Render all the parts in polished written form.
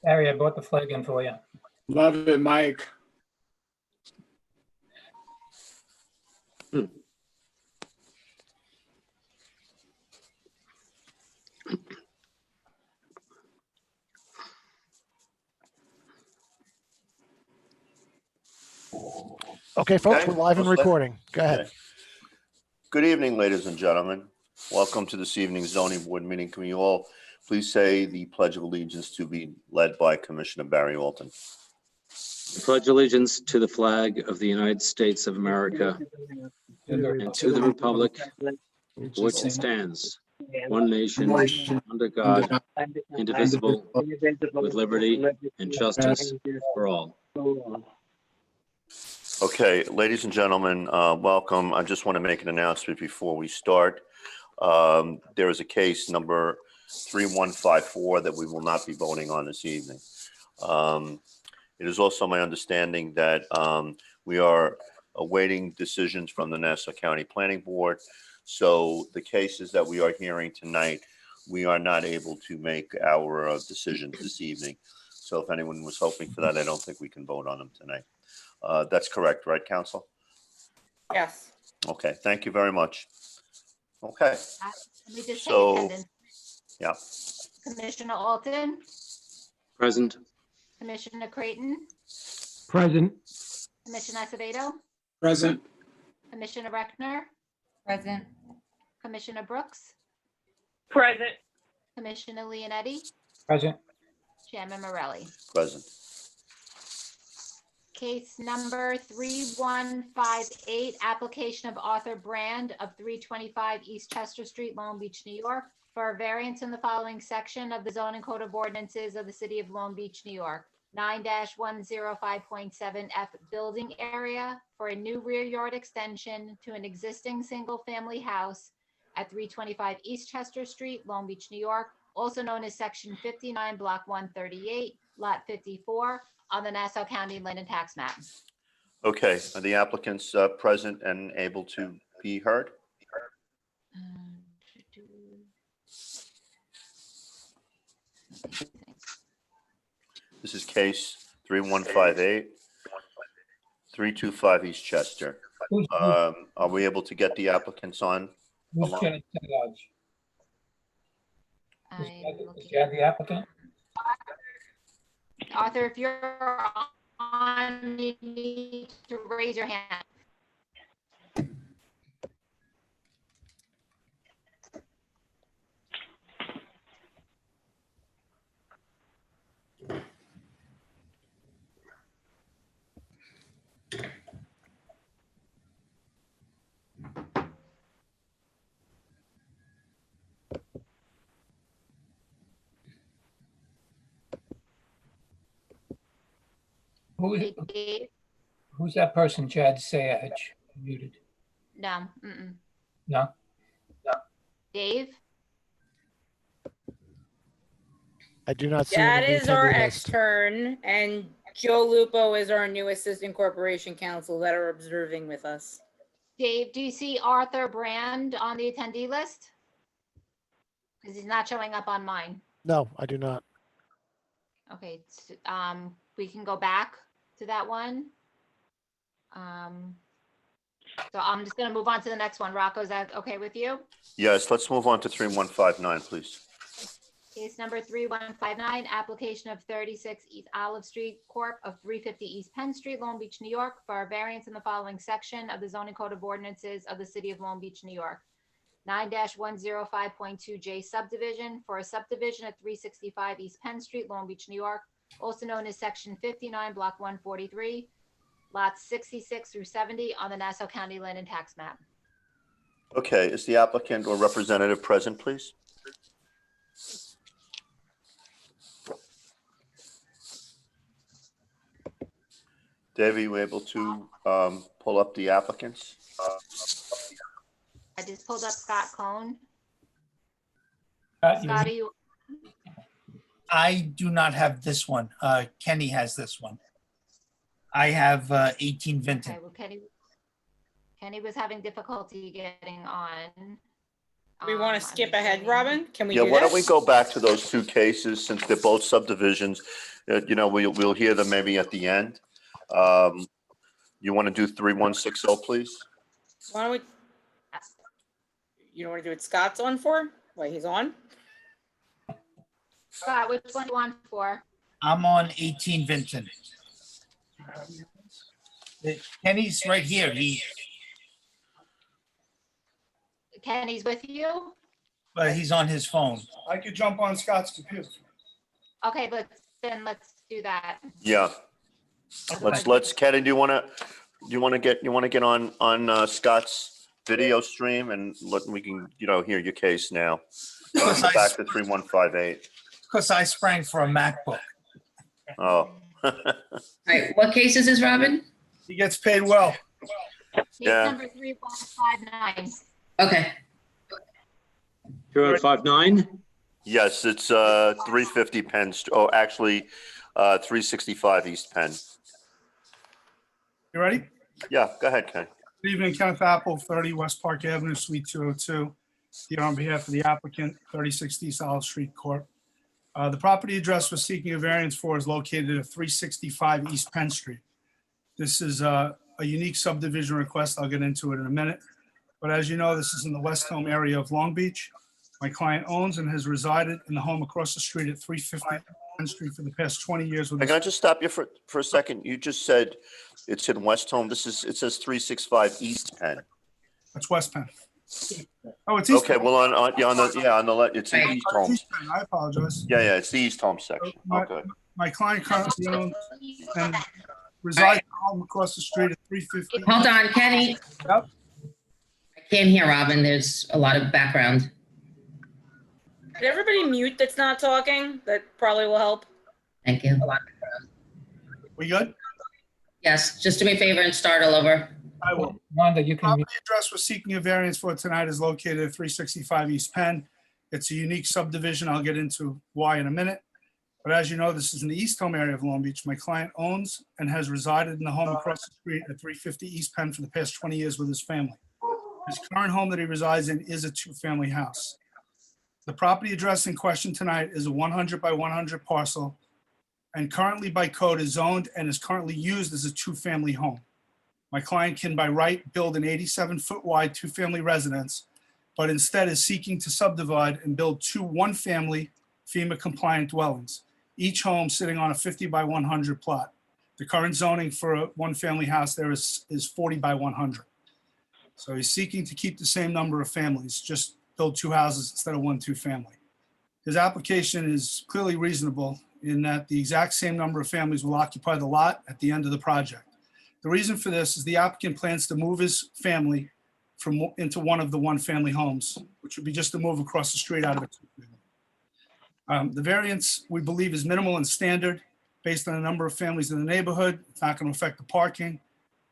Harry, I brought the flag in for you. Love it, Mike. Okay, folks, Okay, we're live and let's let- recording. Go ahead. Okay. Good evening, ladies and gentlemen. Welcome to this evening's zoning board meeting. Can we all please say the Pledge of Allegiance to be led by Commissioner Barry Alton? I pledge allegiance to the flag of the United States of America and to the republic for which it stands, one nation, under God, indivisible, with liberty and justice for all. Okay, ladies and gentlemen, welcome. I just want to make an announcement before we start. There is a case number 3154 that we will not be voting on this evening. It is also my understanding that we are awaiting decisions from the Nassau County Planning Board. So the cases that we are hearing tonight, we are not able to make our decisions this evening. So if anyone was hoping for that, I don't think we can vote on them tonight. That's correct, right, Council? Yes. Okay, thank you very much. Okay, Let me just So- take attendance. yeah. Commissioner Alton, Present. Commissioner Creighton, Present. Commissioner Acevedo, Present. Commissioner Reckner, Present. Commissioner Brooks, Present. Commissioner Leonetti, Present. Chairman Morelli. Present. Case number 3158, application of Arthur Brand of 325 East Chester Street, Long Beach, New York, for a variance in the following section of the zoning code of ordinances of the city of Long Beach, New York. 9-105.7F building area for a new rear yard extension to an existing single-family house at 325 East Chester Street, Long Beach, New York, also known as Section 59, Block 138, Lot 54, on the Nassau County Land and Tax Map. Okay, are the applicants present and able to be heard? This is case 3158, 325 East Chester. Who's Are we able to get the applicants on? who's Jenny Tedge? I'm Is looking. Chad the applicant? Arthur, if you're on, you need to raise your hand. Who's, Dave? who's that person, Chad Sayage? Muted. No. No? Dave? I do not see. That any is our attendee list. extern, and Joe Lupo is our new assistant corporation counsel that are observing with us. Dave, do you see Arthur Brand on the attendee list? Because he's not showing up on mine. No, I do not. Okay, we can go back to that one. So I'm just gonna move on to the next one. Rocco, is that okay with you? Yes, let's move on to 3159, please. Case number 3159, application of 36 East Olive Street Corp. of 350 East Penn Street, Long Beach, New York, for a variance in the following section of the zoning code of ordinances of the city of Long Beach, New York. 9-105.2J subdivision for a subdivision at 365 East Penn Street, Long Beach, New York, also known as Section 59, Block 143, lots 66 through 70 on the Nassau County Land and Tax Map. Okay, is the applicant or representative present, please? Dave, are you able to pull up the applicants? I just pulled up Scott Cohn. You- Scott, are you, I do not have this one. Kenny has this one. I have 18 okay, Vinton. well, Kenny was having difficulty getting on. We want to skip ahead, Robin? Can we Yeah, do why don't we that? go back to those two cases since they're both subdivisions? We'll hear them maybe at the end. You want to do 3160, please? Why don't we? You don't want to do it Scott's on for? Wait, he's on? Scott, which one do you want for? I'm on 18 Vinton. Kenny's right here. Kenny's with you? But he's on his phone. I could jump on Scott's computer. Okay, let's do that. Yeah, let's, Kenny, do you want to get on Scott's video stream and we can, hear your case now. Because Back to 3158. I sprang for a MacBook. Oh. All right, what case is this, Robin? He gets paid well. Case Yeah. number 3159. Okay, 2159? Yes, it's 350 Penn, 365 East Penn. You ready? Yeah, go ahead, Ken. Good evening, Kenneth Apple, 30 West Park Avenue, Suite 202. Here on behalf of the applicant, 3060 Solid Street Corp. The property address we're seeking a variance for is located at 365 East Penn Street. This is a unique subdivision request. I'll get into it in a minute. But as you know, this is in the West Home area of Long Beach. My client owns and has resided in the home across the street at 350 Penn Street for the past 20 years. With Can I just stop you for a second? You just said it's in West Home. It says 365 East Penn. That's West Penn. Oh, it's East Okay, Penn. well, on the left, it's in East Home. East Penn. I apologize. Yeah, it's the East Home section. Okay. My client currently owns and resides in the home across the street at 350. hold on, Kenny. Yep. I can't hear Robin. There's a lot of background. Did everybody mute that's not talking? That probably will help. Thank you. We good? Yes, just do me a favor and start all over. I will. Wanda, you can, Property address we're seeking a variance for tonight is located at 365 East Penn. It's a unique subdivision. I'll get into why in a minute. But as you know, this is in the East Home area of Long Beach. My client owns and has resided in the home across the street at 350 East Penn for the past 20 years with his family. His current home that he resides in is a two-family house. The property address in question tonight is a 100 by 100 parcel and currently by code is zoned and is currently used as a two-family home. My client can by right build an 87-foot wide two-family residence, but instead is seeking to subdivide and build two one-family FEMA-compliant dwellings, each home sitting on a 50 by 100 plot. The current zoning for a one-family house there is 40 by 100. So he's seeking to keep the same number of families, just build two houses instead of one two-family. His application is clearly reasonable in that the exact same number of families will occupy the lot at the end of the project. The reason for this is the applicant plans to move his family into one of the one-family homes, which would be just a move across the street out of a two-family. The variance, we believe, is minimal and standard based on the number of families in the neighborhood. It's not going to affect the parking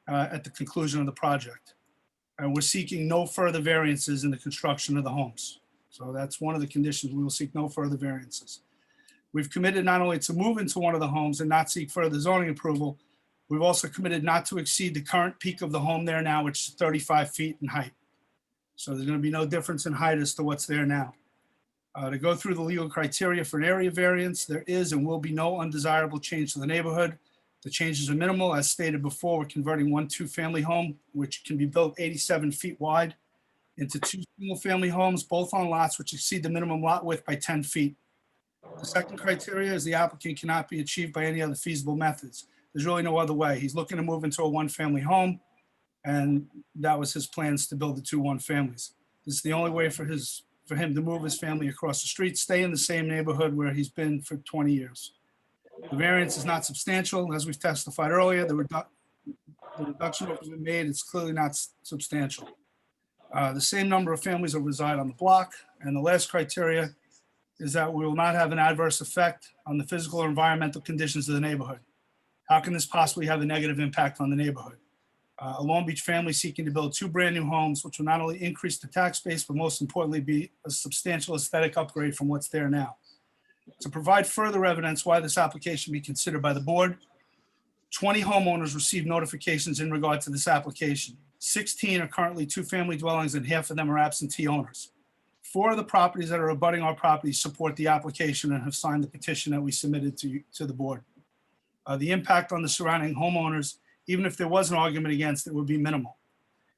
at the conclusion of the project. And we're seeking no further variances in the construction of the homes. So that's one of the conditions. We will seek no further variances. We've committed not only to move into one of the homes and not seek further zoning approval, we've also committed not to exceed the current peak of the home there now, which is 35 feet in height. So there's going to be no difference in height as to what's there now. To go through the legal criteria for an area variance, there is and will be no undesirable change to the neighborhood. The changes are minimal. As stated before, we're converting one two-family home, which can be built 87 feet wide, into two single-family homes, both on lots which exceed the minimum lot width by 10 feet. The second criteria is the applicant cannot be achieved by any other feasible methods. There's really no other way. He's looking to move into a one-family home, and that was his plans to build the two one-families. This is the only way for him to move his family across the street, stay in the same neighborhood where he's been for 20 years. The variance is not substantial. As we've testified earlier, the reduction that was made is clearly not substantial. The same number of families will reside on the block. And the last criteria is that we will not have an adverse effect on the physical or environmental conditions of the neighborhood. How can this possibly have a negative impact on the neighborhood? A Long Beach family seeking to build two brand new homes, which will not only increase the tax base, but most importantly, be a substantial aesthetic upgrade from what's there now. To provide further evidence why this application be considered by the board, 20 homeowners received notifications in regard to this application. 16 are currently two-family dwellings and half of them are absentee owners. 4 of the properties that are abutting our property support the application and have signed the petition that we submitted to the board. The impact on the surrounding homeowners, even if there was an argument against it, would be minimal.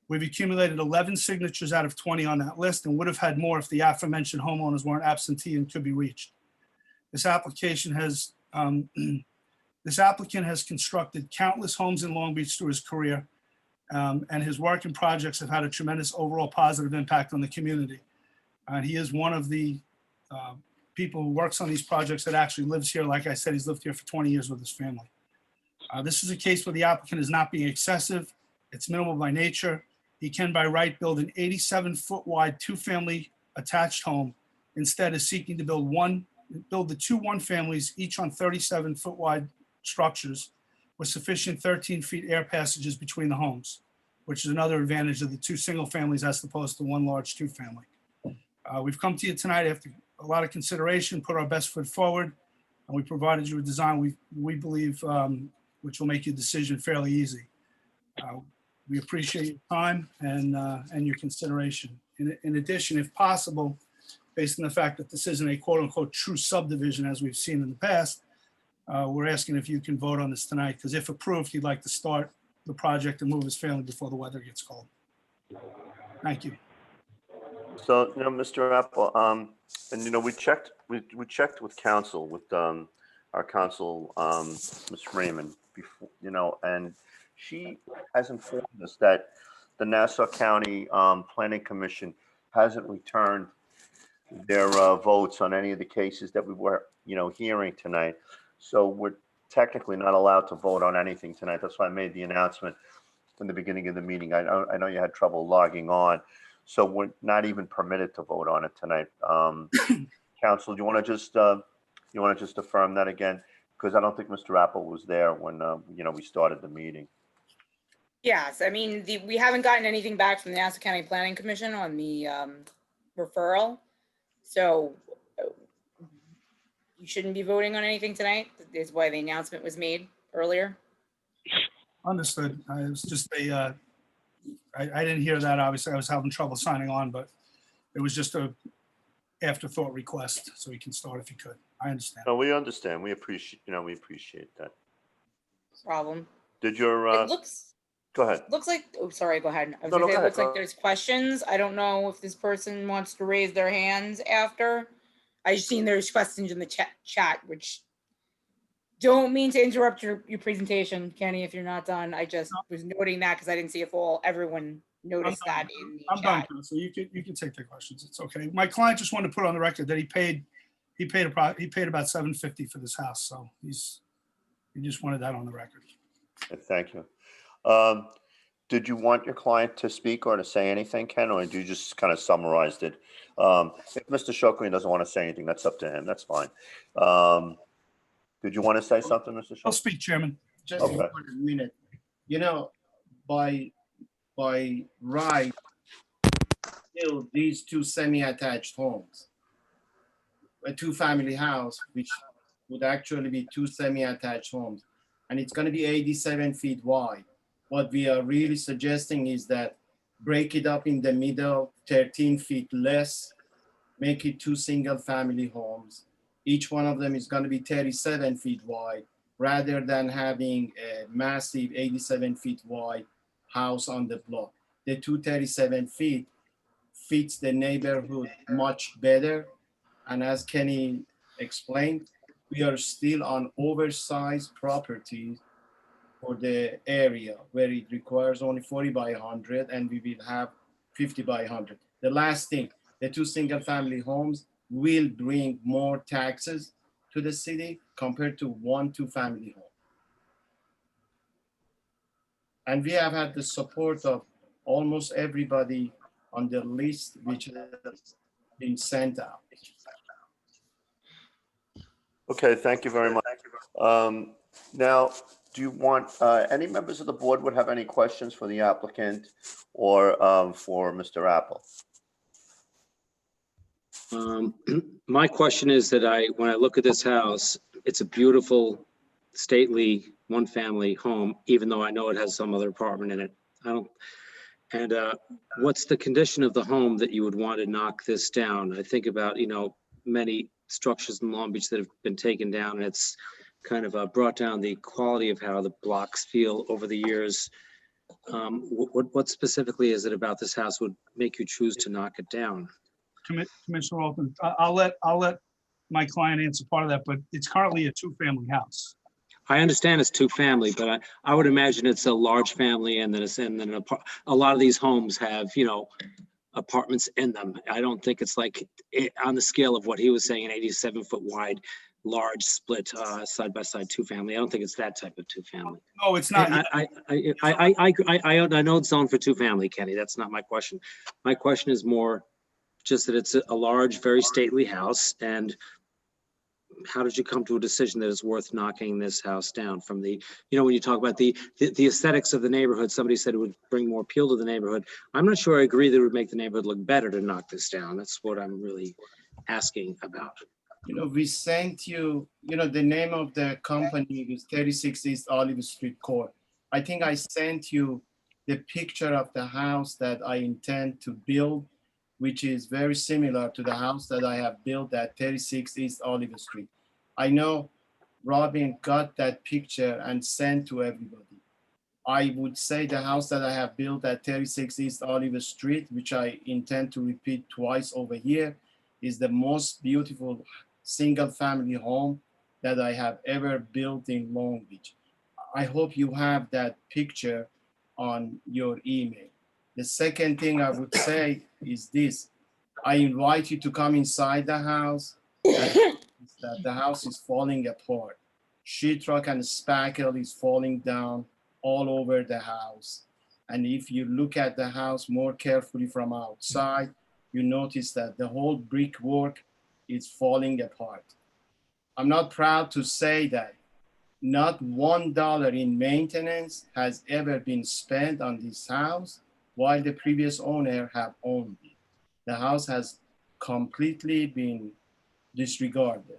We've accumulated 11 signatures out of 20 on that list and would have had more if the aforementioned homeowners weren't absentee and could be reached. This applicant has constructed countless homes in Long Beach through his career, and his work and projects have had a tremendous overall positive impact on the community. He is one of the people who works on these projects that actually lives here. Like I said, he's lived here for 20 years with his family. This is a case where the applicant is not being excessive. It's minimal by nature. He can by right build an 87-foot wide 2-family attached home. Instead is seeking to build the 2 one-families, each on 37-foot wide structures with sufficient 13 feet air passages between the homes, which is another advantage of the 2 single families as opposed to 1 large 2-family. We've come to you tonight after a lot of consideration, put our best foot forward, and we provided you a design we believe which will make your decision fairly easy. We appreciate your time and your consideration. In addition, if possible, based on the fact that this isn't a quote-unquote true subdivision as we've seen in the past, we're asking if you can vote on this tonight, because if approved, he'd like to start the project and move his family before the weather gets cold. Thank you. So, Mr. Apple, and we checked with counsel, with our counsel, Ms. Freeman, before, and she has informed us that the Nassau County Planning Commission hasn't returned their votes on any of the cases that we were, hearing tonight. So we're technically not allowed to vote on anything tonight. That's why I made the announcement in the beginning of the meeting. I know you had trouble logging on, so we're not even permitted to vote on it tonight. Counsel, do you want to just affirm that again? Because I don't think Mr. Apple was there when we started the meeting. Yes, I mean, we haven't gotten anything back from the Nassau County Planning Commission on the referral. So you shouldn't be voting on anything tonight. Is why the announcement was made earlier. Understood. It was just I didn't hear that. Obviously, I was having trouble signing on, but it was just a afterthought request, so he can start if he could. I understand. No, we understand. We appreciate that. Problem. Did your It looks go ahead. Looks like, oh, sorry, go ahead. I was No, gonna say, go it looks ahead. like there's questions. I don't know if this person wants to raise their hands after. I just seen there's questions in the chat, which don't mean to interrupt your presentation, Kenny, if you're not done. I just was noting that because I didn't see if everyone noticed that in the I'm done, chat. so you can take the questions. It's okay. My client just wanted to put on the record that he paid about $750 for this house, so he just wanted that on the record. Thank you. Did you want your client to speak or to say anything, Ken, or did you just kind of summarized it? If Mr. Shokri doesn't want to say anything, that's up to him. That's fine. Did you want to say something, Mr. I'll Shokri? speak, Chairman. Just Okay. for a minute. By right, build these 2 semi-attached homes. A 2-family house, which would actually be 2 semi-attached homes. And it's going to be 87 feet wide. What we are really suggesting is that break it up in the middle, 13 feet less, make it 2 single-family homes. Each one of them is going to be 37 feet wide, rather than having a massive 87 feet wide house on the block. The 237 feet fits the neighborhood much better. And as Kenny explained, we are still on oversized properties for the area where it requires only 40 by 100 and we will have 50 by 100. The last thing, the 2 single family homes will bring more taxes to the city compared to 1 2-family home. And we have had the support of almost everybody on the list which has been sent out. Okay, thank you very much. Now, do you want, any members of the board would have any questions for the applicant or for Mr. Apple? My question is that when I look at this house, it's a beautiful, stately, 1-family home, even though I know it has some other apartment in it. And what's the condition of the home that you would want to knock this down? I think about, many structures in Long Beach that have been taken down, and it's kind of brought down the quality of how the blocks feel over the years. What specifically is it about this house would make you choose to knock it down? Commissioner Walton, I'll let my client answer part of that, but it's currently a two-family house. I understand it's two family, but I would imagine it's a large family, and then a lot of these homes have, apartments in them. I don't think it's like on the scale of what he was saying, an 87-foot wide, large split side by side two family. I don't think it's that type of two family. No, it's not. I know it's zoned for two family, Kenny. That's not my question. My question is more just that it's a large, very stately house. And how did you come to a decision that it's worth knocking this house down from the, when you talk about the aesthetics of the neighborhood, somebody said it would bring more appeal to the neighborhood. I'm not sure I agree that it would make the neighborhood look better to knock this down. That's what I'm really asking about. We sent you, the name of the company is 36 East Olive Street Court. I think I sent you the picture of the house that I intend to build, which is very similar to the house that I have built at 36 East Olive Street. I know Robin got that picture and sent to everybody. I would say the house that I have built at 36 East Olive Street, which I intend to repeat twice over here, is the most beautiful single family home that I have ever built in Long Beach. I hope you have that picture on your email. The second thing I would say is this. I invite you to come inside the house. That the house is falling apart. Sheetrock and spackle is falling down all over the house. And if you look at the house more carefully from outside, you notice that the whole brickwork is falling apart. I'm not proud to say that not $1 in maintenance has ever been spent on this house while the previous owner have owned it. The house has completely been disregarded.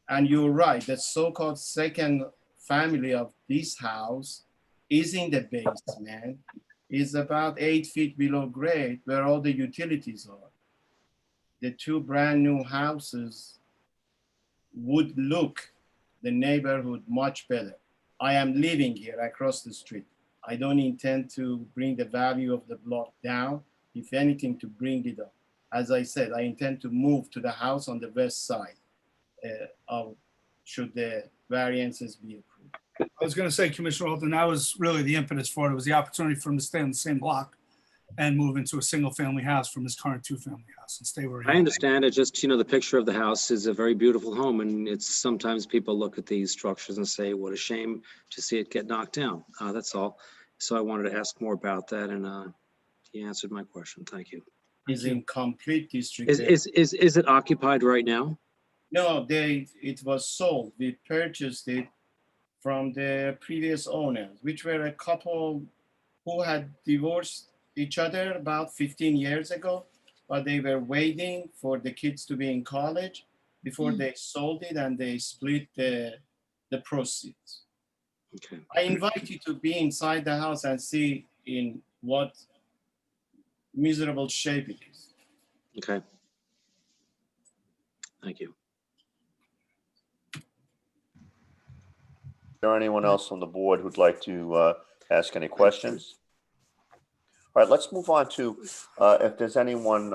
And you're right, the so-called second family of this house is in the basement, is about 8 feet below grade where all the utilities are. The two brand new houses would look the neighborhood much better. I am living here across the street. I don't intend to bring the value of the block down, if anything, to bring it up. As I said, I intend to move to the house on the west side should the variances be approved. I was going to say, Commissioner Walton, that was really the impetus for it. It was the opportunity for him to stay on the same block and move into a single family house from his current two-family house and stay where he is. I understand. It just, the picture of the house is a very beautiful home, and it's sometimes people look at these structures and say, what a shame to see it get knocked down. That's all. So I wanted to ask more about that, and he answered my question. Thank you. Is in complete disrepair. Is it occupied right now? No, it was sold. We purchased it from the previous owners, which were a couple who had divorced each other about 15 years ago, but they were waiting for the kids to be in college before they sold it, and they split the proceeds. Okay. I invite you to be inside the house and see in what miserable shape it is. Okay. Thank you. Is there anyone else on the board who'd like to ask any questions? All right, let's move on to if there's anyone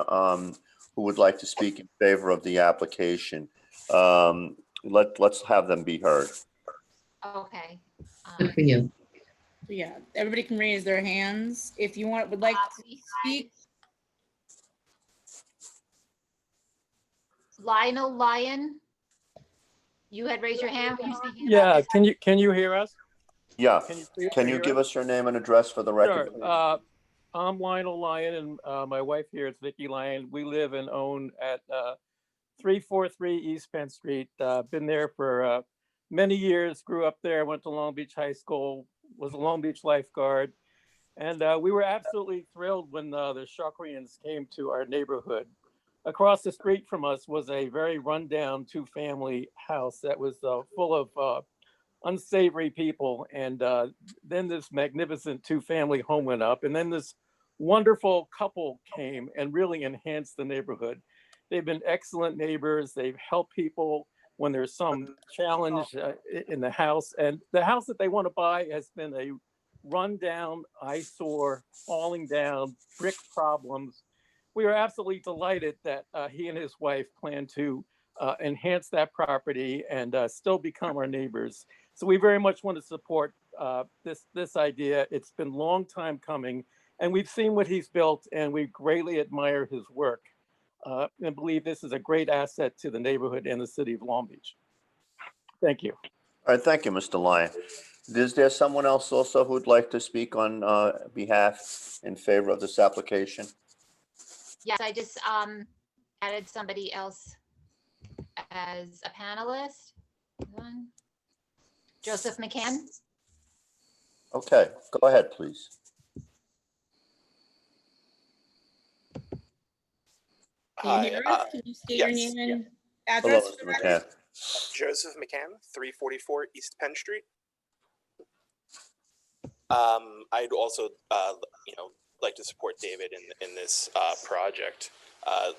who would like to speak in favor of the application. Let's have them be heard. Okay. Good for you. Yeah, everybody can raise their hands. If you would like to speak. Lionel Lyon, you had raised your hand when you were speaking. Yeah, can you hear us? Yeah, Can can you hear give us your name and address for the record? Sure. I'm Lionel Lyon, and my wife here is Vicki Lyon. We live and own at 343 East Penn Street. Been there for many years, grew up there, went to Long Beach High School, was a Long Beach lifeguard. And we were absolutely thrilled when the Shakrians came to our neighborhood. Across the street from us was a very rundown two-family house that was full of unsavory people. And then this magnificent two-family home went up. And then this wonderful couple came and really enhanced the neighborhood. They've been excellent neighbors. They've helped people when there's some challenge in the house. And the house that they want to buy has been a rundown, eyesore, falling down, brick problems. We are absolutely delighted that he and his wife plan to enhance that property and still become our neighbors. So we very much want to support this idea. It's been a long time coming, and we've seen what he's built, and we greatly admire his work and believe this is a great asset to the neighborhood and the city of Long Beach. Thank you. All right, thank you, Mr. Lyon. Is there someone else also who'd like to speak on behalf in favor of this application? Yes, I just added somebody else as a panelist. Hold on. Joseph McCann. Okay, go ahead, please. Can you hear us? Can you state your yes, name and Hello, address? Mr. McCann. Joseph McCann, 344 East Penn Street. I'd also, like to support David in this project.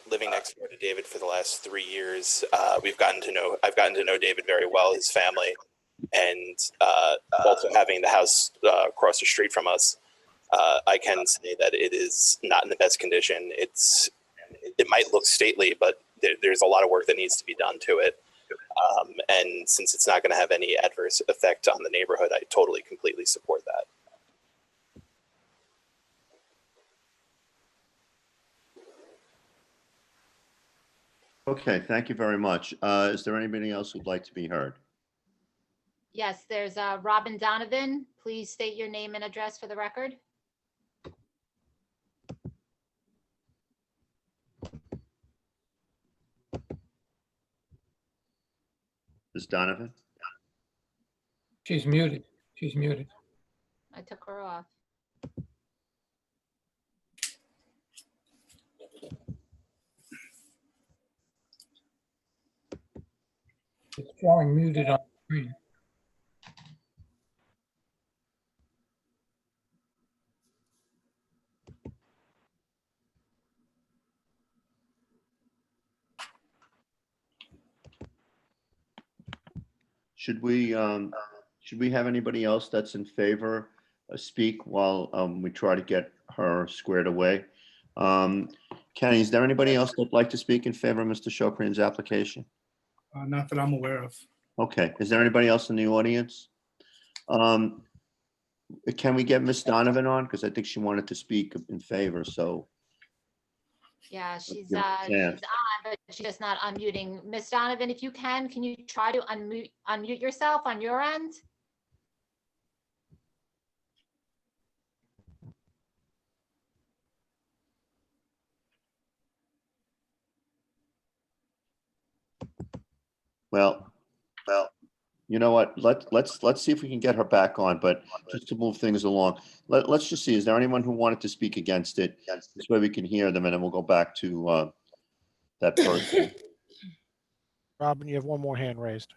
Living next door to David for the last 3 years, I've gotten to know David very well, his family, and also having the house across the street from us, I can say that it is not in the best condition. It might look stately, but there's a lot of work that needs to be done to it. And since it's not going to have any adverse effect on the neighborhood, I totally, completely support that. Okay, thank you very much. Is there anybody else who'd like to be heard? Yes, there's Robin Donovan. Please state your name and address for the record. Ms. Donovan? She's muted. She's muted. I took her off. It's showing muted on the screen. Should we have anybody else that's in favor speak while we try to get her squared away? Kenny, is there anybody else that'd like to speak in favor of Mr. Shokran's application? Not that I'm aware of. Okay, is there anybody else in the audience? Can we get Ms. Donovan on? Because I think she wanted to speak in favor, so. Yeah, she's give her a on, chance. but she's just not unmuting. Miss Donovan, if you can you try to unmute yourself on your end? Well, you know what? Let's see if we can get her back on, but just to move things along, let's just see, is there anyone who wanted to speak against it? This way we can hear them and then we'll go back to that person. Robin, you have one more hand raised.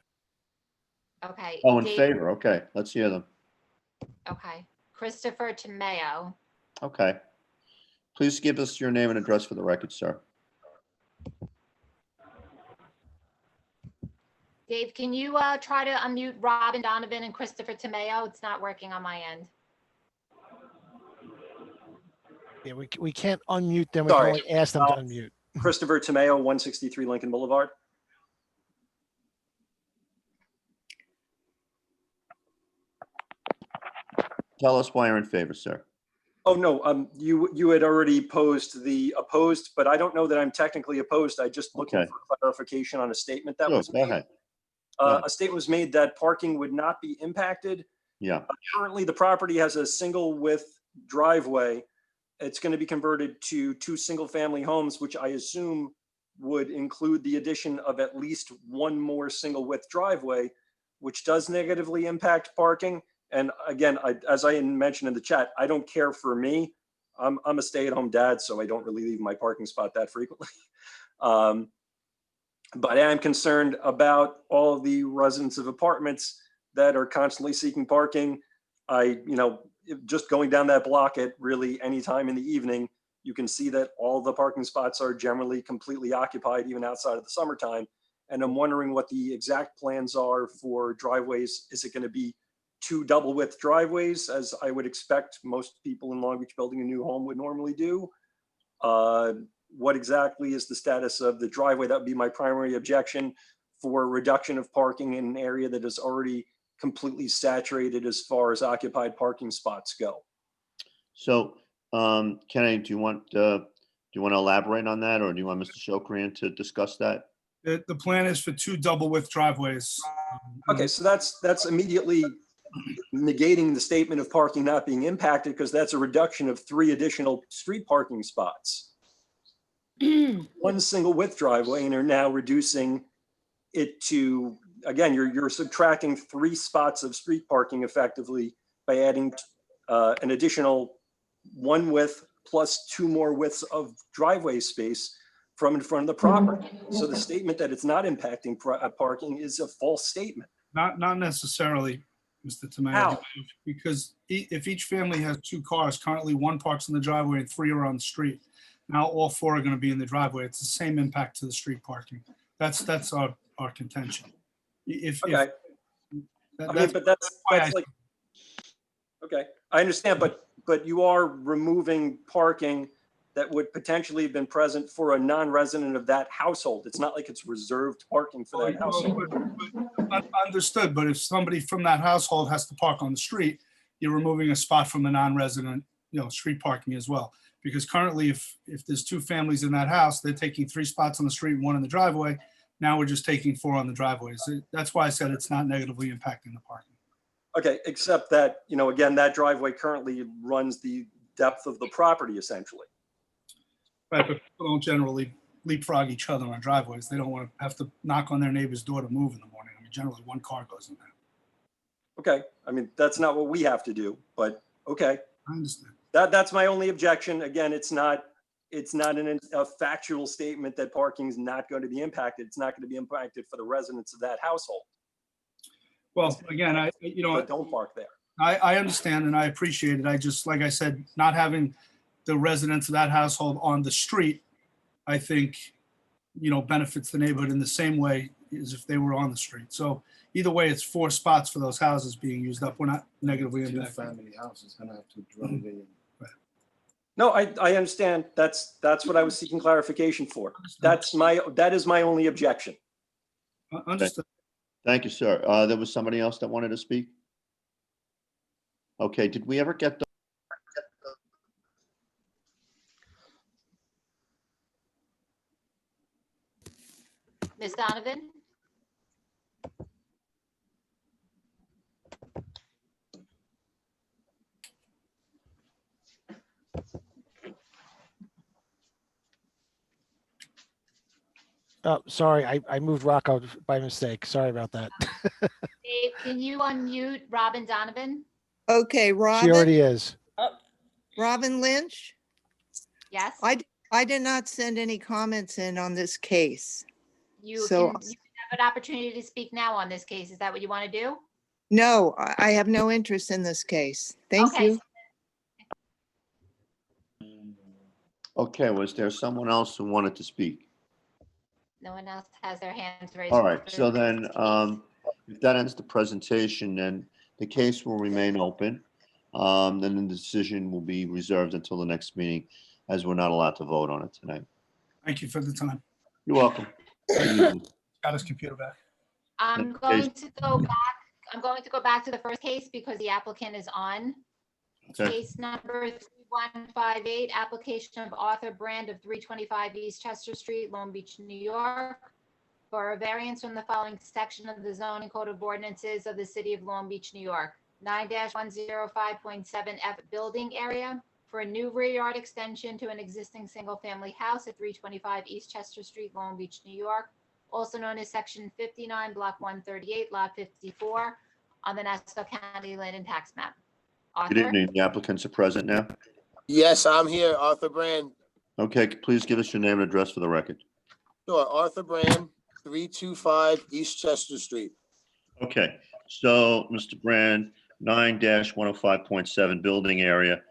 Okay. Oh, in Dave- favor. Okay, let's hear them. Okay. Christopher Tomeo. Okay. Please give us your name and address for the record, sir. Dave, can you try to unmute Robin Donovan and Christopher Tomeo? It's not working on my end. Yeah, we can't unmute them. We can Sorry. only ask them to unmute. Christopher Tomeo, 163 Lincoln Boulevard. Tell us why you're in favor, sir. Oh, no, you had already posed the opposed, but I don't know that I'm technically opposed. I just looking Okay. for clarification on a statement that Sure, was go made. ahead. A statement was made that parking would not be impacted. Yeah, Currently, the property has a single width driveway. It's going to be converted to 2 single-family homes, which I assume would include the addition of at least one more single width driveway, which does negatively impact parking. And again, as I mentioned in the chat, I don't care for me. I'm a stay-at-home dad, so I don't really leave my parking spot that frequently. But I am concerned about all of the residents of apartments that are constantly seeking parking. just going down that block at really any time in the evening, you can see that all the parking spots are generally completely occupied, even outside of the summertime. And I'm wondering what the exact plans are for driveways. Is it going to be 2 double width driveways, as I would expect most people in Long Beach building a new home would normally do? What exactly is the status of the driveway? That would be my primary objection for reduction of parking in an area that is already completely saturated as far as occupied parking spots go. So, Kenny, do you want to elaborate on that, or do you want Mr. Shokrian to discuss that? The plan is for 2 double width driveways. Okay, so that's immediately negating the statement of parking not being impacted, because that's a reduction of 3 additional street parking spots. 1 single width driveway, and are now reducing it to, again, you're subtracting 3 spots of street parking effectively by adding an additional 1 width plus 2 more widths of driveway space from in front of the property. So the statement that it's not impacting parking is a false statement. Not necessarily, Mr. Tamayo, How? because if each family has 2 cars, currently 1 parks in the driveway and 3 are on the street. Now all 4 are going to be in the driveway. It's the same impact to the street parking. That's our contention. Okay. I mean, but that's like, okay, I understand, but you are removing parking that would potentially have been present for a non-resident of that household. It's not like it's reserved parking for that household. Understood, but if somebody from that household has to park on the street, you're removing a spot from the non-resident, street parking as well. Because currently, if there's 2 families in that house, they're taking 3 spots on the street and 1 in the driveway. Now we're just taking 4 on the driveways. That's why I said it's not negatively impacting the parking. Okay, except that, again, that driveway currently runs the depth of the property essentially. Right, but people don't generally leapfrog each other on driveways. They don't want to have to knock on their neighbor's door to move in the morning. I mean, generally 1 car goes in there. Okay, I mean, that's not what we have to do, but okay. I understand. That's my only objection. Again, it's not a factual statement that parking is not going to be impacted. It's not going to be impacted for the residents of that household. Well, again, But don't park there. I understand and I appreciate it. I just, like I said, not having the residents of that household on the street, I think, benefits the neighborhood in the same way as if they were on the street. So either way, it's 4 spots for those houses being used up. We're not negatively impacted. 2-family house is gonna have to drive in. No, I understand. That's what I was seeking clarification for. That is my only objection. Understood. Thank you, sir. There was somebody else that wanted to speak? Okay, did we ever get the Ms. Donovan? Oh, sorry, I moved Rocco by mistake. Sorry about that. Dave, can you unmute Robin Donovan? Okay, She Robin, already is. Robin Lynch. Yes? I did not send any comments in on this case. You So- can have an opportunity to speak now on this case. Is that what you want to do? No, I have no interest in this case. Thank Okay. you. Okay, was there someone else who wanted to speak? No one else has their hands raised. All right, so then, if that ends the presentation, then the case will remain open. Then the decision will be reserved until the next meeting, as we're not allowed to vote on it tonight. Thank you for the time. You're welcome. Got his computer back. I'm going to go back to the first case because the applicant is on. Okay. Case number 3158, application of Arthur Brand of 325 East Chester Street, Long Beach, New York, for a variance from the following section of the zoning code of ordinances of the city of Long Beach, New York. 9-105.7F building area for a new rear yard extension to an existing single-family house at 325 East Chester Street, Long Beach, New York, also known as Section 59, Block 138, Lot 54, on the Nassau County Land and Tax Map. Good Arthur? evening. The applicants are present now. Yes, I'm here, Arthur Brand. Okay, please give us your name and address for the record. Sure, Arthur Brand, 325 East Chester Street. Okay, so, Mr. Brand, 9-105.7 building area.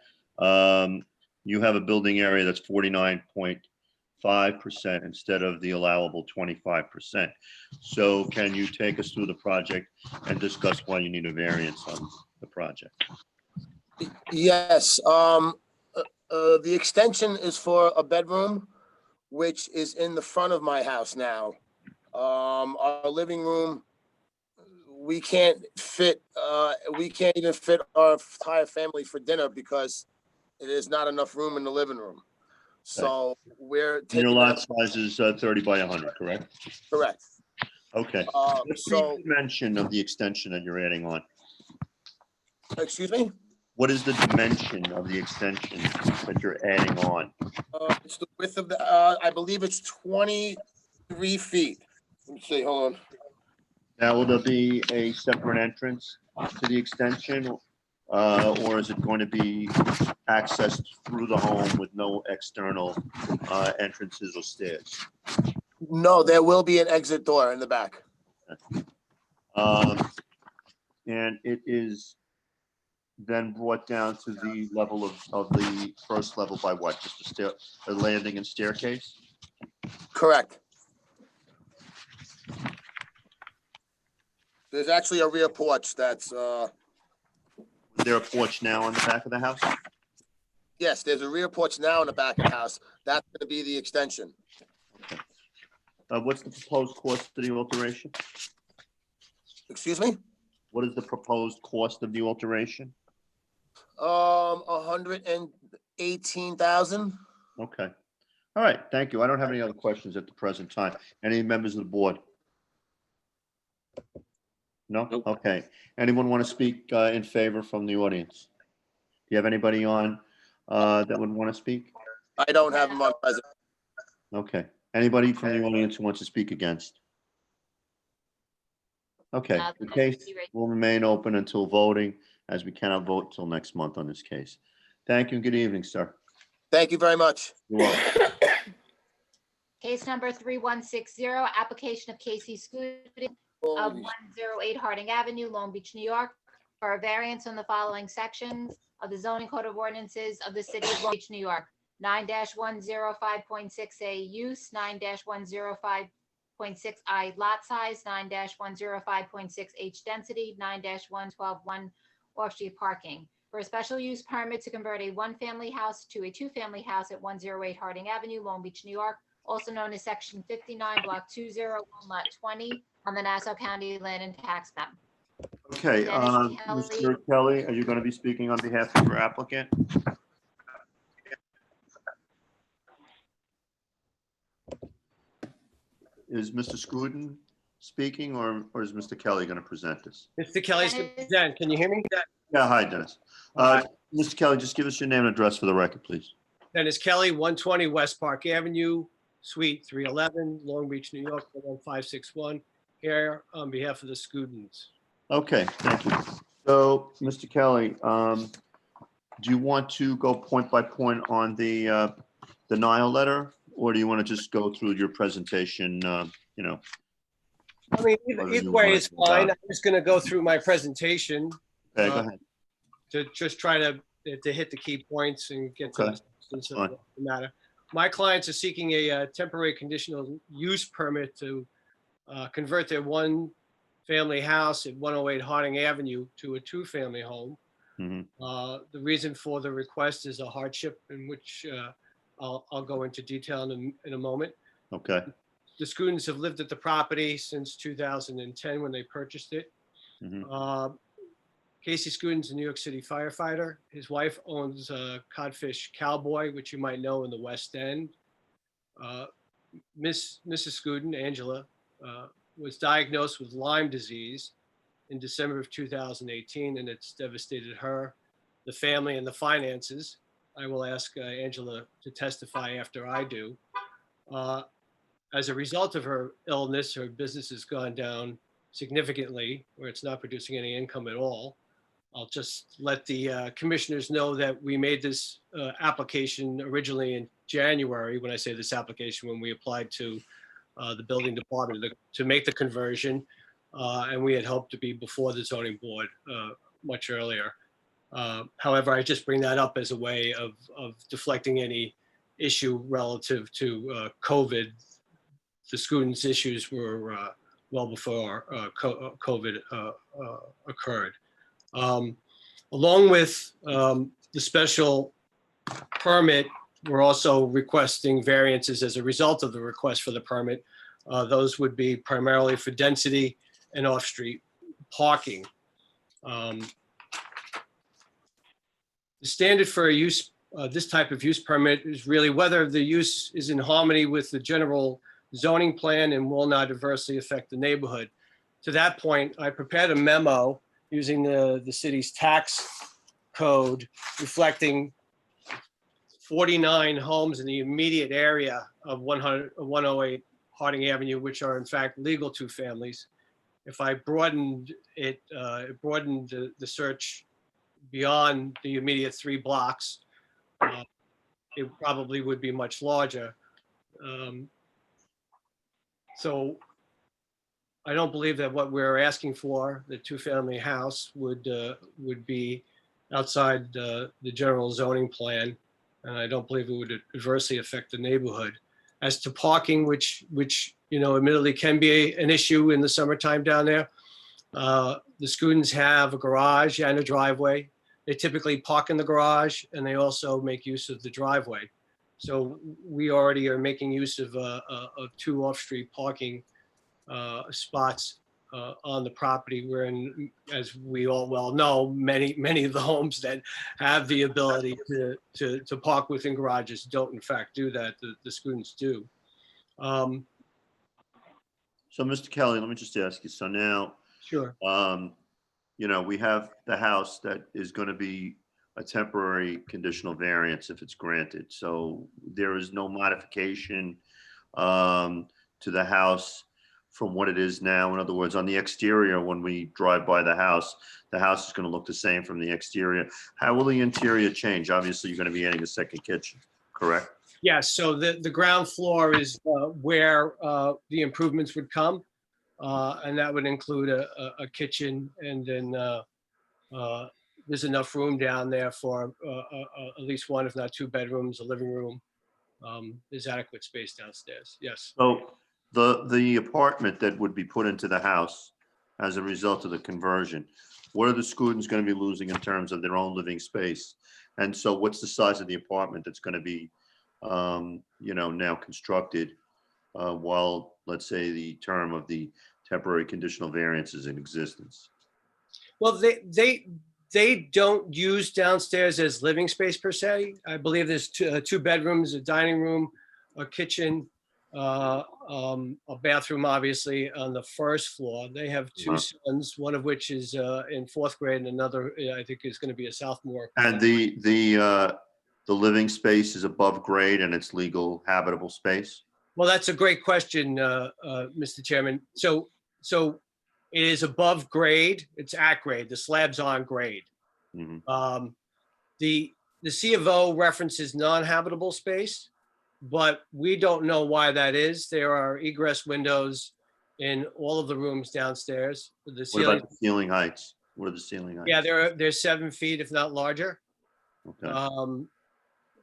You have a building area that's 49.5% instead of the allowable 25%. So can you take us through the project and discuss why you need a variance on the project? Yes, the extension is for a bedroom, which is in the front of my house now. Our living room, we can't even fit our entire family for dinner because it is not enough room in the living room. So we're And your taking lot that, size is 30 by 100, correct? correct. Okay. What's So, the dimension of the extension that you're adding on? excuse me? What is the dimension of the extension that you're adding on? It's the width of the, I believe it's 23 feet. Let me see, hold on. Now, will there be a separate entrance to the extension? Or is it going to be accessed through the home with no external entrances or stairs? No, there will be an exit door in the back. And it is then brought down to the level of the first level by what? Just a landing and staircase? Correct. There's actually a rear porch that's, Is there a porch now on the back of the house? yes, there's a rear porch now in the back of the house. That's gonna be the extension. What's the proposed cost of the alteration? Excuse me? What is the proposed cost of the alteration? 118,000. Okay. All right, thank you. I don't have any other questions at the present time. Any members of the board? No? Nope. Okay. Anyone want to speak in favor from the audience? Do you have anybody on that would want to speak? I don't have them on present. Okay. Anybody from the audience who wants to speak against? Okay, the case will remain open until voting, as we cannot vote till next month on this case. Thank you and good evening, sir. Thank you very much. You're welcome. Case number 3160, application of Casey Scooting of 108 Harding Avenue, Long Beach, New York, for a variance on the following sections of the zoning code of ordinances of the city of Long Beach, New York. 9-105.6A use, 9-105.6I lot size, 9-105.6H density, 9-112.1 off-street parking. For a special use permit to convert a one-family house to a two-family house at 108 Harding Avenue, Long Beach, New York, also known as Section 59, Block 201, Lot 20, on the Nassau County Land and Tax Map. Okay, Dennis Mr. Kelly, are you going to be speaking on behalf of your applicant? Is Mr. Scruton speaking or is Mr. Kelly going to present this? Mr. Kelly's going to present. Can you hear me? Yeah, hi, Dennis. Mr. Kelly, just give us your name and address for the record, please. Dennis Kelly, 120 West Park Avenue, Suite 311, Long Beach, New York, 11561, here on behalf of the students. Okay, thank you. So, Mr. Kelly, do you want to go point by point on the denial letter? Or do you want to just go through your presentation, you know? I mean, either way is fine. I'm just going to go through my presentation. Okay, go ahead. To just try to hit the key points and get to the substance of the matter. My clients are seeking a temporary conditional use permit to convert their one-family house at 108 Harding Avenue to a two-family home. The reason for the request is a hardship in which I'll go into detail in a moment. Okay. The students have lived at the property since 2010 when they purchased it. Casey Scudden's a New York City firefighter. His wife owns Codfish Cowboy, which you might know in the West End. Mrs. Scudden, Angela, was diagnosed with Lyme disease in December of 2018, and it's devastated her, the family, and the finances. I will ask Angela to testify after I do. As a result of her illness, her business has gone down significantly, where it's not producing any income at all. I'll just let the commissioners know that we made this application originally in January. When I say this application, when we applied to the building department to make the conversion, and we had hoped to be before the zoning board much earlier. However, I just bring that up as a way of deflecting any issue relative to COVID. The students' issues were well before COVID occurred. Along with the special permit, we're also requesting variances as a result of the request for the permit. Those would be primarily for density and off-street parking. The standard for a use, this type of use permit is really whether the use is in harmony with the general zoning plan and will not adversely affect the neighborhood. To that point, I prepared a memo using the city's tax code reflecting 49 homes in the immediate area of 108 Harding Avenue, which are in fact legal two families. If I broadened it, it broadened the search beyond the immediate 3 blocks, it probably would be much larger. So I don't believe that what we're asking for, the 2-family house, would be outside the general zoning plan, and I don't believe it would adversely affect the neighborhood. As to parking, which you know, admittedly can be an issue in the summertime down there, the students have a garage and a driveway. They typically park in the garage, and they also make use of the driveway. So we already are making use of 2 off-street parking spots on the property. We're in, as we all well know, many of the homes that have the ability to park within garages don't in fact do that. The students do. So Mr. Kelly, let me just ask you, so now, Sure. you know, we have the house that is going to be a temporary conditional variance if it's granted. So there is no modification to the house from what it is now. In other words, on the exterior, when we drive by the house is going to look the same from the exterior. How will the interior change? Obviously, you're going to be adding a second kitchen, correct? Yes, so the ground floor is where the improvements would come. And that would include a kitchen, and then there's enough room down there for at least 1, if not 2 bedrooms, a living room. There's adequate space downstairs, yes. So the apartment that would be put into the house as a result of the conversion, what are the students going to be losing in terms of their own living space? And so what's the size of the apartment that's going to be, you know, now constructed while, let's say, the term of the temporary conditional variance is in existence? Well, they don't use downstairs as living space per se. I believe there's 2 bedrooms, a dining room, a kitchen, a bathroom, obviously, on the first floor. They have 2 sons, one of which is in 4th grade, and another, I think, is going to be a sophomore. And the living space is above grade and it's legal habitable space? Well, that's a great question, Mr. Chairman. So it is above grade. It's at grade. The slab's on grade. Mm-hmm. The C of O references non-habitable space, but we don't know why that is. There are egress windows in all of the rooms downstairs. The What about the ceiling heights? What are the ceiling heights? Yeah, they're 7 feet, if not larger. Okay.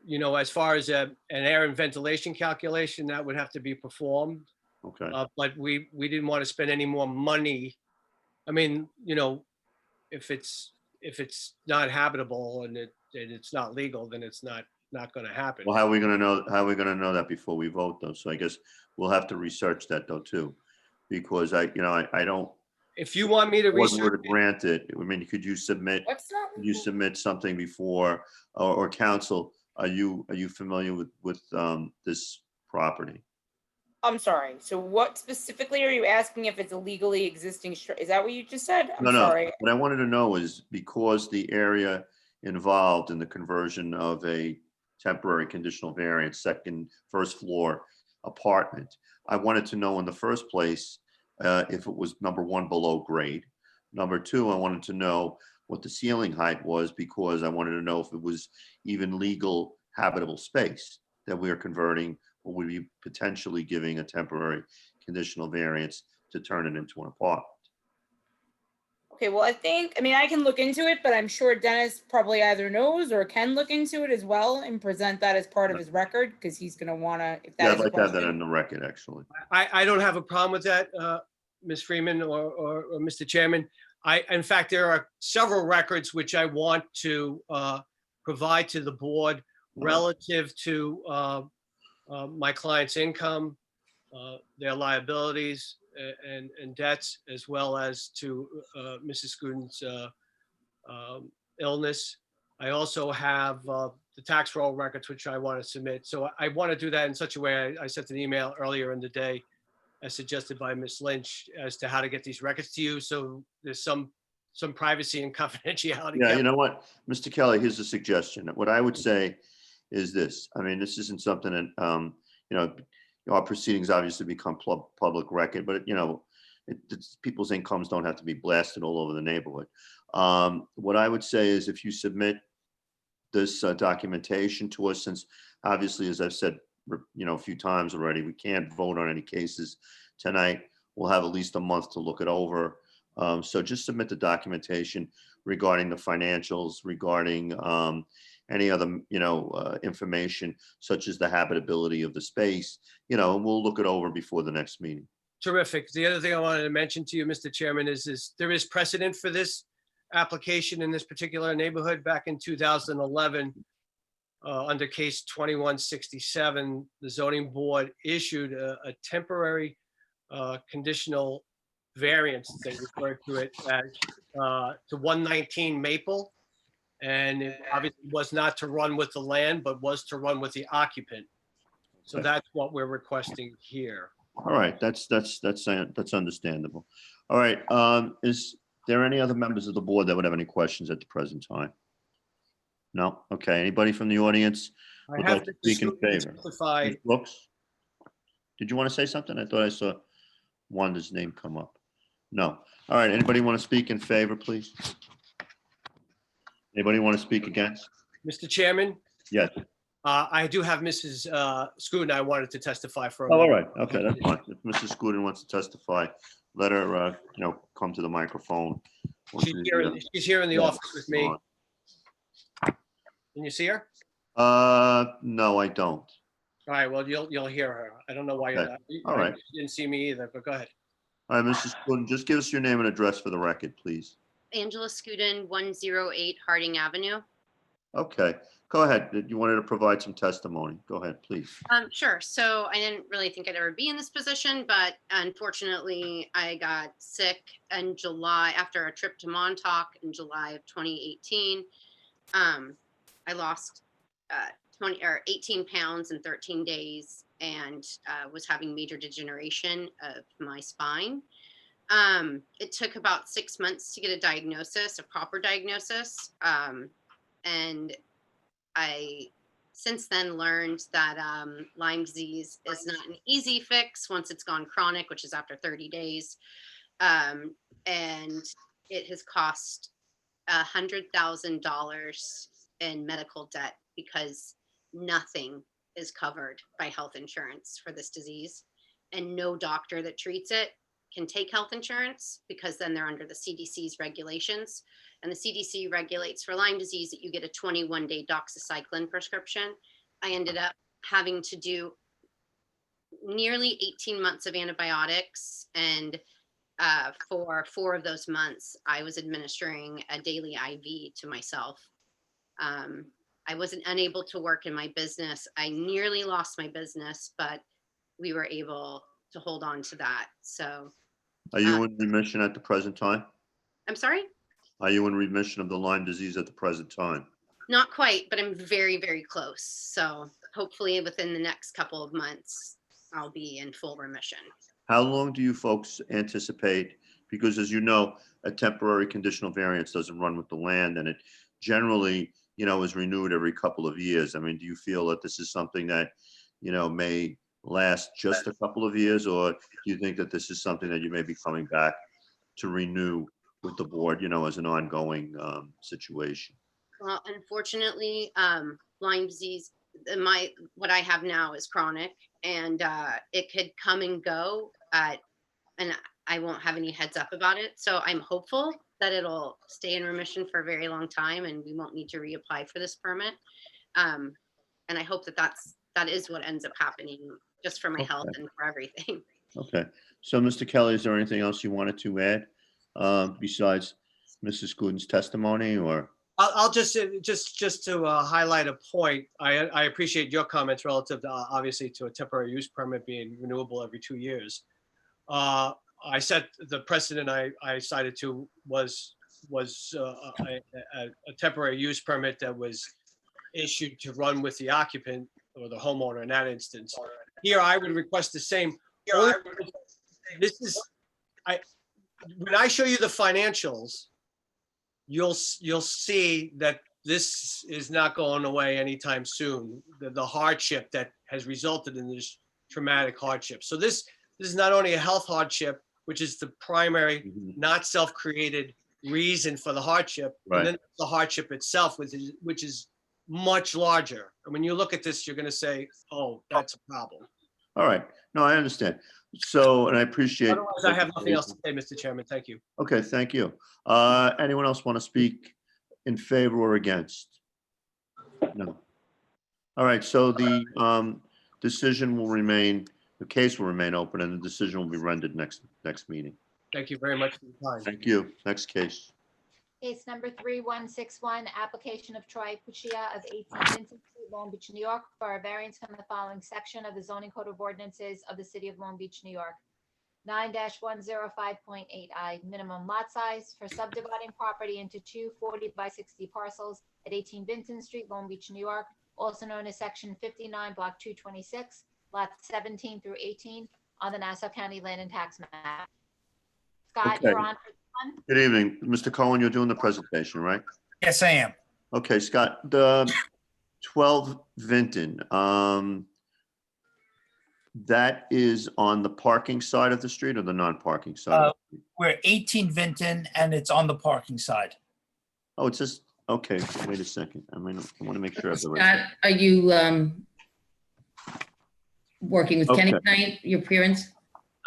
You know, as far as an air and ventilation calculation, that would have to be performed. Okay. But we didn't want to spend any more money. I mean, you know, if it's not habitable and it's not legal, then it's not going to happen. Well, how are we going to know? How are we going to know that before we vote, though? So I guess we'll have to research that, though, too, because I don't. If you want me to research, were to grant it, I mean, could you submit something before, or council? Are you familiar with this property? I'm sorry. So what specifically are you asking if it's a legally existing is that what you just said? I'm No. sorry. What I wanted to know is because the area involved in the conversion of a temporary conditional variance, first floor apartment, I wanted to know in the first place if it was, number 1, below grade. Number 2, I wanted to know what the ceiling height was, because I wanted to know if it was even legal habitable space that we are converting, or would be potentially giving a temporary conditional variance to turn it into an apartment. Okay, well, I mean, I can look into it, but I'm sure Dennis probably either knows or can look into it as well and present that as part of his record, because he's gonna wanna, if Yeah, that I'd is a like to have that question. on the record, actually. I don't have a problem with that, Ms. Freeman or Mr. Chairman. In fact, there are several records which I want to provide to the board relative to my client's income, their liabilities and debts, as well as to Mrs. Scuden's illness. I also have the tax roll records, which I want to submit. So I want to do that in such a way. I sent an email earlier in the day, as suggested by Ms. Lynch, as to how to get these records to you. So there's some privacy and confidentiality. Yeah, you know what, Mr. Kelly, here's a suggestion. What I would say is this. I mean, this isn't something that, you know, our proceedings obviously become public record, but you know, people's incomes don't have to be blasted all over the neighborhood. What I would say is if you submit this documentation to us, since obviously, as I've said, you know, a few times already, we can't vote on any cases tonight. We'll have at least a month to look it over. So just submit the documentation regarding the financials, regarding any other, you know, information such as the habitability of the space, you know, and we'll look it over before the next meeting. Terrific. The other thing I wanted to mention to you, Mr. Chairman, is there is precedent for this application in this particular neighborhood. Back in 2011, under case 2167, the zoning board issued a temporary conditional variance, they refer to it as, to 119 Maple. And it obviously was not to run with the land, but was to run with the occupant. So that's what we're requesting here. All right, that's understandable. All right, is there any other members of the board that would have any questions at the present time? No? Okay, anybody from the audience I would have like to to speak in favor? testify. Ms. Brooks? Did you want to say something? I thought I saw Wanda's name come up. No. All right, anybody want to speak in favor, please? Anybody want to speak against? Mr. Chairman, Yes. I do have Mrs. Scuden I wanted to testify for a Oh, all moment. right, okay, that's fine. If Mrs. Scuden wants to testify, let her, you know, come to the microphone. She's here in the Yeah. office with me. Can you see her? No, I don't. All right, well, you'll hear her. I don't know why you're Okay. not. All right. You didn't see me either, but go ahead. All right, Mrs. Scuden, just give us your name and address for the record, please. Angela Scuden, 108 Harding Avenue. Okay, go ahead. You wanted to provide some testimony. Go ahead, please. Sure. So I didn't really think I'd ever be in this position, but unfortunately I got sick in July after a trip to Montauk in July of 2018. I lost 18 pounds in 13 days and was having major degeneration of my spine. It took about 6 months to get a diagnosis, a proper diagnosis. And I since then learned that Lyme disease is not an easy fix once it's gone chronic, which is after 30 days. And it has cost $100,000 in medical debt because nothing is covered by health insurance for this disease. And no doctor that treats it can take health insurance because then they're under the CDC's regulations. And the CDC regulates for Lyme disease that you get a 21-day doxycycline prescription. I ended up having to do nearly 18 months of antibiotics. And for 4 of those months, I was administering a daily IV to myself. I wasn't unable to work in my business. I nearly lost my business, but we were able to hold on to that. So. Are you in remission at the present time? I'm sorry? Are you in remission of the Lyme disease at the present time? Not quite, but I'm very, very close. So hopefully within the next couple of months, I'll be in full remission. How long do you folks anticipate? Because as you know, a temporary conditional variance doesn't run with the land, and it generally, you know, is renewed every couple of years. I mean, do you feel that this is something that, you know, may last just a couple of years, or do you think that this is something that you may be coming back to renew with the board, you know, as an ongoing situation? Well, unfortunately, Lyme disease, what I have now is chronic, and it could come and go, and I won't have any heads up about it. So I'm hopeful that it'll stay in remission for a very long time and we won't need to reapply for this permit. And I hope that that is what ends up happening, just for my health Okay. and for everything. Okay. So, Mr. Kelly, is there anything else you wanted to add besides Mrs. Gooden's testimony, or? I'll just to highlight a point. I appreciate your comments relative to obviously to a temporary use permit being renewable every 2 years. I said the precedent I cited to was a temporary use permit that was issued to run with the occupant or the homeowner in that instance. Here, I would request the same. This is, when I show you the financials, you'll see that this is not going away anytime soon. The hardship that has resulted in this traumatic hardship. So this is not only a health hardship, which is the primary, not self-created reason for the hardship, Right. and then the hardship itself, which is much larger. And when you look at this, you're going to say, "Oh, that's a problem." All right. No, I understand. So, and I appreciate. Otherwise, I have nothing else to say, Mr. Chairman. Thank you. Okay, thank you. Anyone else want to speak in favor or against? No. All right, so the decision will remain, the case will remain open and the decision will be rendered next meeting. Thank you very much for your time. Thank you. Next case. Case number 3161, application of Troy Puccia of 18 Vincent Street, Long Beach, New York, for a variance from the following section of the zoning code of ordinances of the city of Long Beach, New York. 9-105.8I, minimum lot size for subdividing property into two 40 by 60 parcels at 18 Vincent Street, Long Beach, New York, also known as section 59, block 226, lots 17 through 18 on the Nassau County Land and Tax map. Scott, Okay. you're on for this one. Good evening. Mr. Cohen, you're doing the presentation, right? Yes, I am. Okay, Scott, the 12 Vinton, that is on the parking side of the street or the non-parking side? We're 18 Vinton and it's on the parking side. Oh, it's just, okay, wait a second. I want to make sure I have the right. Scott, are you working with Kenny Okay. tonight, your appearance?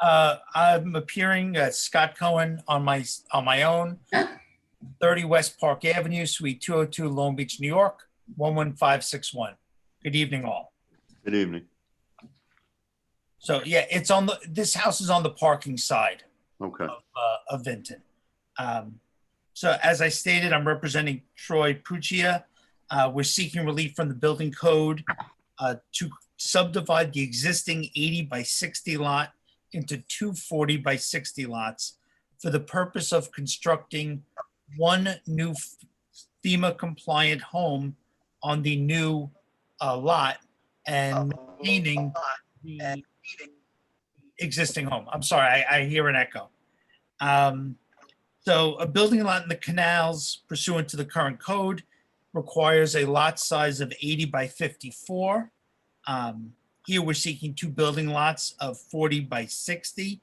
I'm appearing Scott Cohen on my own, 30 West Park Avenue, Suite 202, Long Beach, New York, 11561. Good evening, all. Good evening. So yeah, this house is on the parking side Okay. of Vinton. So as I stated, I'm representing Troy Puccia. We're seeking relief from the building code to subdivide the existing 80 by 60 lot into two 40 by 60 lots for the purpose of constructing one new FEMA compliant home on the new lot and maintaining the existing home. I'm sorry, I hear an echo. So a building lot in the canals pursuant to the current code requires a lot size of 80 by 54. Here we're seeking two building lots of 40 by 60.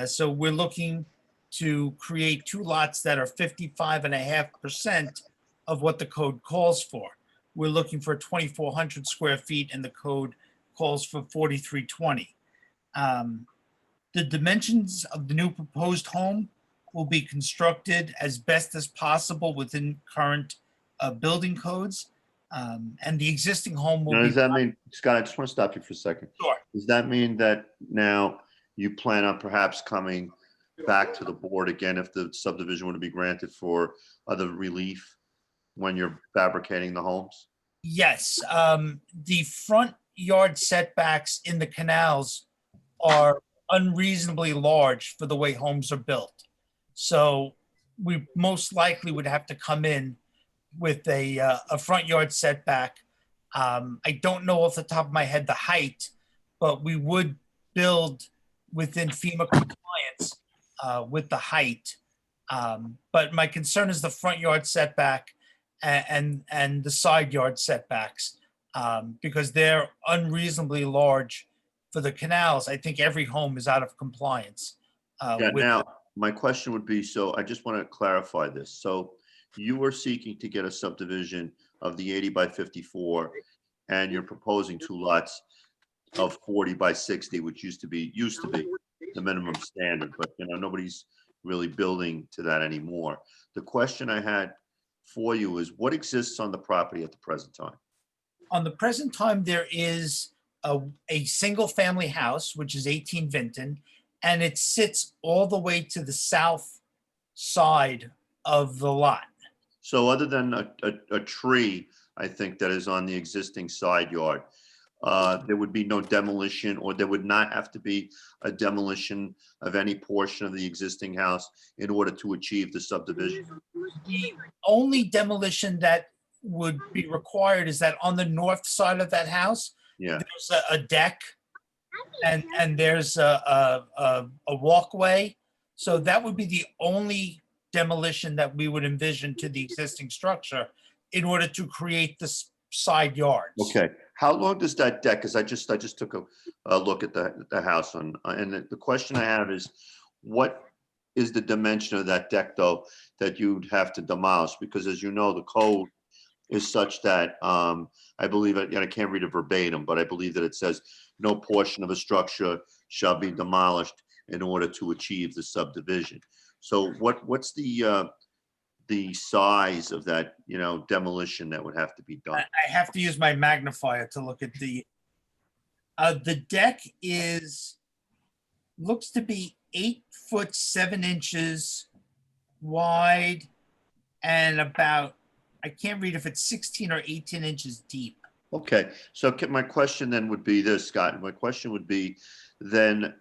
So we're looking to create two lots that are 55.5% of what the code calls for. We're looking for 2,400 square feet and the code calls for 4,320. The dimensions of the new proposed home will be constructed as best as possible within current building codes. And the existing home will Now, be. does that mean, Scott, I just want to stop you for a second. Sure. Does that mean that now you plan on perhaps coming back to the board again if the subdivision were to be granted for other relief when you're fabricating the homes? Yes, the front yard setbacks in the canals are unreasonably large for the way homes are built. So we most likely would have to come in with a front yard setback. I don't know off the top of my head the height, but we would build within FEMA compliance with the height. But my concern is the front yard setback and the side yard setbacks because they're unreasonably large for the canals. I think every home is out of compliance. Yeah, now, my question would be, so I just want to clarify this. So you were seeking to get a subdivision of the 80 by 54, and you're proposing two lots of 40 by 60, which used to be the minimum standard, but nobody's really building to that anymore. The question I had for you is what exists on the property at the present time? On the present time, there is a single-family house, which is 18 Vinton, and it sits all the way to the south side of the lot. So other than a tree, I think that is on the existing side yard, there would be no demolition, or there would not have to be a demolition of any portion of the existing house in order to achieve the subdivision? The only demolition that would be required is that on the north side of that house, Yeah, there's a deck and there's a walkway. So that would be the only demolition that we would envision to the existing structure in order to create the side yards. okay. How long does that deck, because I just took a look at the house and the question I have is, what is the dimension of that deck though, that you'd have to demolish? Because as you know, the code is such that, I believe, and I can't read it verbatim, but I believe that it says no portion of a structure shall be demolished in order to achieve the subdivision. So what's the size of that, demolition that would have to be done? I have to use my magnifier to look at the deck looks to be 8 foot 7 inches wide and about, I can't read if it's 16 or 18 inches deep. Okay, so my question then would be this, Scott. My question would be then,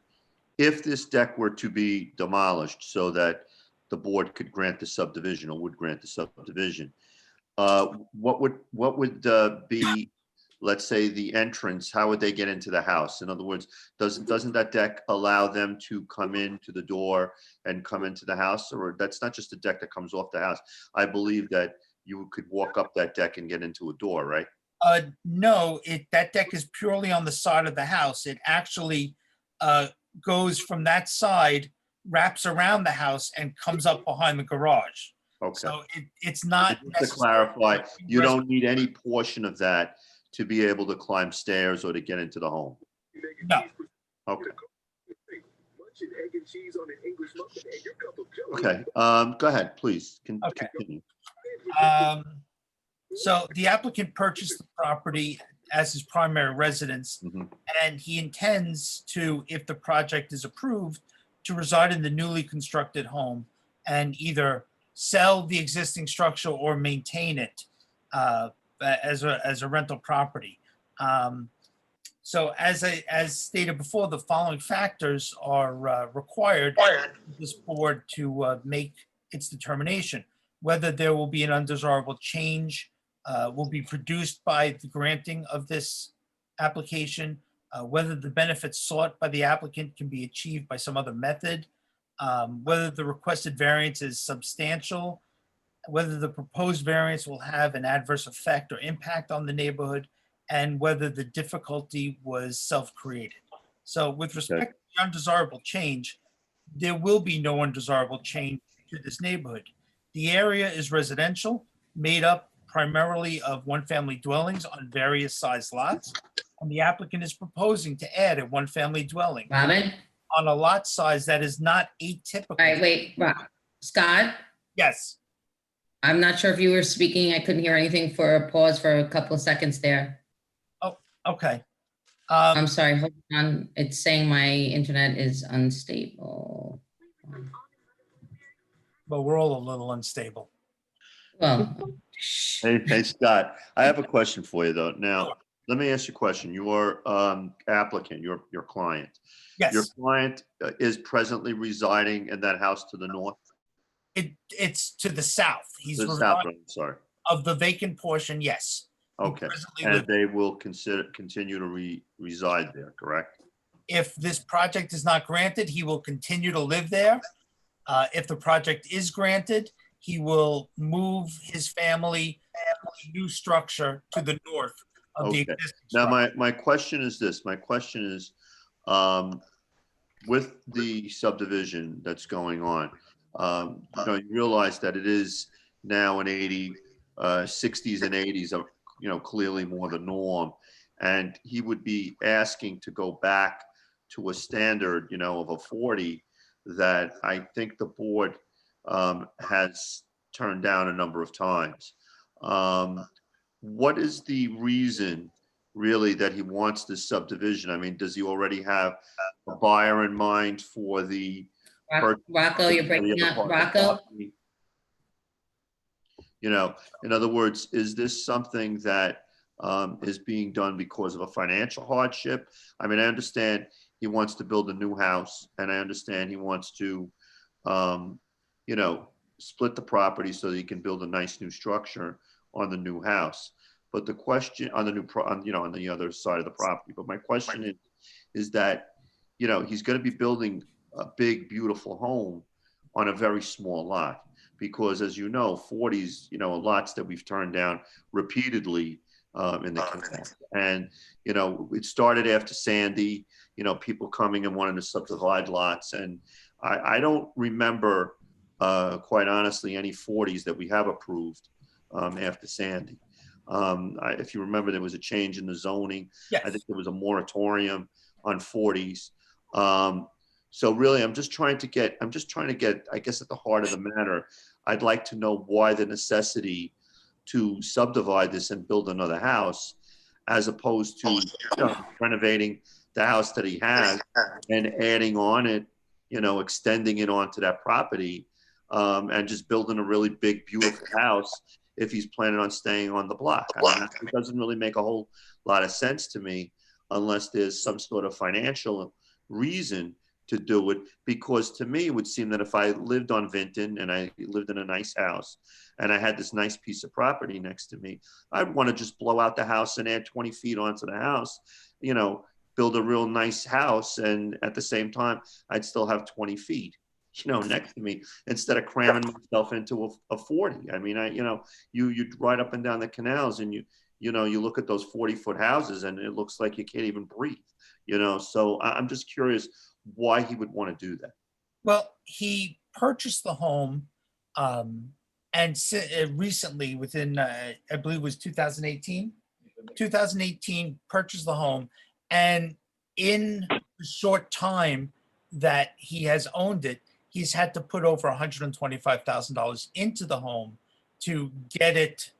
if this deck were to be demolished so that the board could grant the subdivision or would grant the subdivision, what would be, let's say, the entrance? How would they get into the house? In other words, doesn't that deck allow them to come into the door and come into the house? Or that's not just a deck that comes off the house. I believe that you could walk up that deck and get into a door, right? No, that deck is purely on the side of the house. It actually goes from that side, wraps around the house, and comes up behind the garage. Okay. So it's not. Just to clarify, you don't need any portion of that to be able to climb stairs or to get into the home? No. Okay. Okay, go ahead, please. Okay. Continue. So the applicant purchased the property as his primary residence, Mhm. and he intends to, if the project is approved, to reside in the newly constructed home and either sell the existing structure or maintain it as a rental property. So as stated before, the following factors are required for this board to make its determination: whether there will be an undesirable change will be produced by the granting of this application, whether the benefits sought by the applicant can be achieved by some other method, whether the requested variance is substantial, whether the proposed variance will have an adverse effect or impact on the neighborhood, and whether the difficulty was self-created. So with respect to the undesirable change, there will be no undesirable change to this neighborhood. The area is residential, made up primarily of one-family dwellings on various size lots. And the applicant is proposing to add a one-family dwelling Robin? on a lot size that is not atypical. All right, wait, Scott? Yes. I'm not sure if you were speaking. I couldn't hear anything for a pause for a couple of seconds there. Oh, okay. I'm sorry, hold on. It's saying my internet is unstable. But we're all a little unstable. Well, Hey, Scott, I have a question for you though. Now, let me ask you a question. Your applicant, your client. Yes. Your client is presently residing in that house to the north? It's to the south. He's To the south, residing right, sorry. of the vacant portion, yes. He Okay, presently and lives- they will continue to reside there, correct? If this project is not granted, he will continue to live there. If the project is granted, he will move his family to a new structure to the north of the Okay. existing Now, structure. my question is this. My question is, with the subdivision that's going on, you realize that it is now in 60s and 80s are, clearly more the norm. And he would be asking to go back to a standard, of a 40 that I think the board has turned down a number of times. What is the reason really that he wants this subdivision? I mean, does he already have a buyer in mind for the? Rocco, you're breaking up. Rocco? You know, in other words, is this something that is being done because of a financial hardship? I mean, I understand he wants to build a new house, and I understand he wants to, you know, split the property so that he can build a nice new structure on the new house. But the question on the new, you know, on the other side of the property. But my question is that, you know, he's going to be building a big, beautiful home on a very small lot. Because as you know, 40s, you know, lots that we've turned down repeatedly in the canal. And, you know, it started after Sandy, you know, people coming and wanting to subdivide lots. And I don't remember, quite honestly, any 40s that we have approved after Sandy. If you remember, there was a change in the zoning. Yes. I think there was a moratorium on 40s. So really, I'm just trying to get, I guess, at the heart of the matter. I'd like to know why the necessity to subdivide this and build another house, as opposed to, you know, renovating the house that he has and adding on it, you know, extending it onto that property, and just building a really big, beautiful house if he's planning on staying on the block. I mean, it doesn't really make a whole lot of sense to me unless there's some sort of financial reason to do it, because to me it would seem that if I lived on Vinton and I lived in a nice house and I had this nice piece of property next to me, I'd want to just blow out the house and add 20 feet onto the house, you know, build a real nice house, and at the same time I'd still have 20 feet, you know, next to me, instead of cramming myself into a 40. I mean, you know, you ride up and down the canals and you know, you look at those 40-foot houses and it looks like you can't even breathe, you know. So I'm just curious why he would want to do that. Well, he purchased the home and recently, within, I believe it was 2018, purchased the home. And in the short time that he has owned it, he's had to put over $125,000 into the home to get it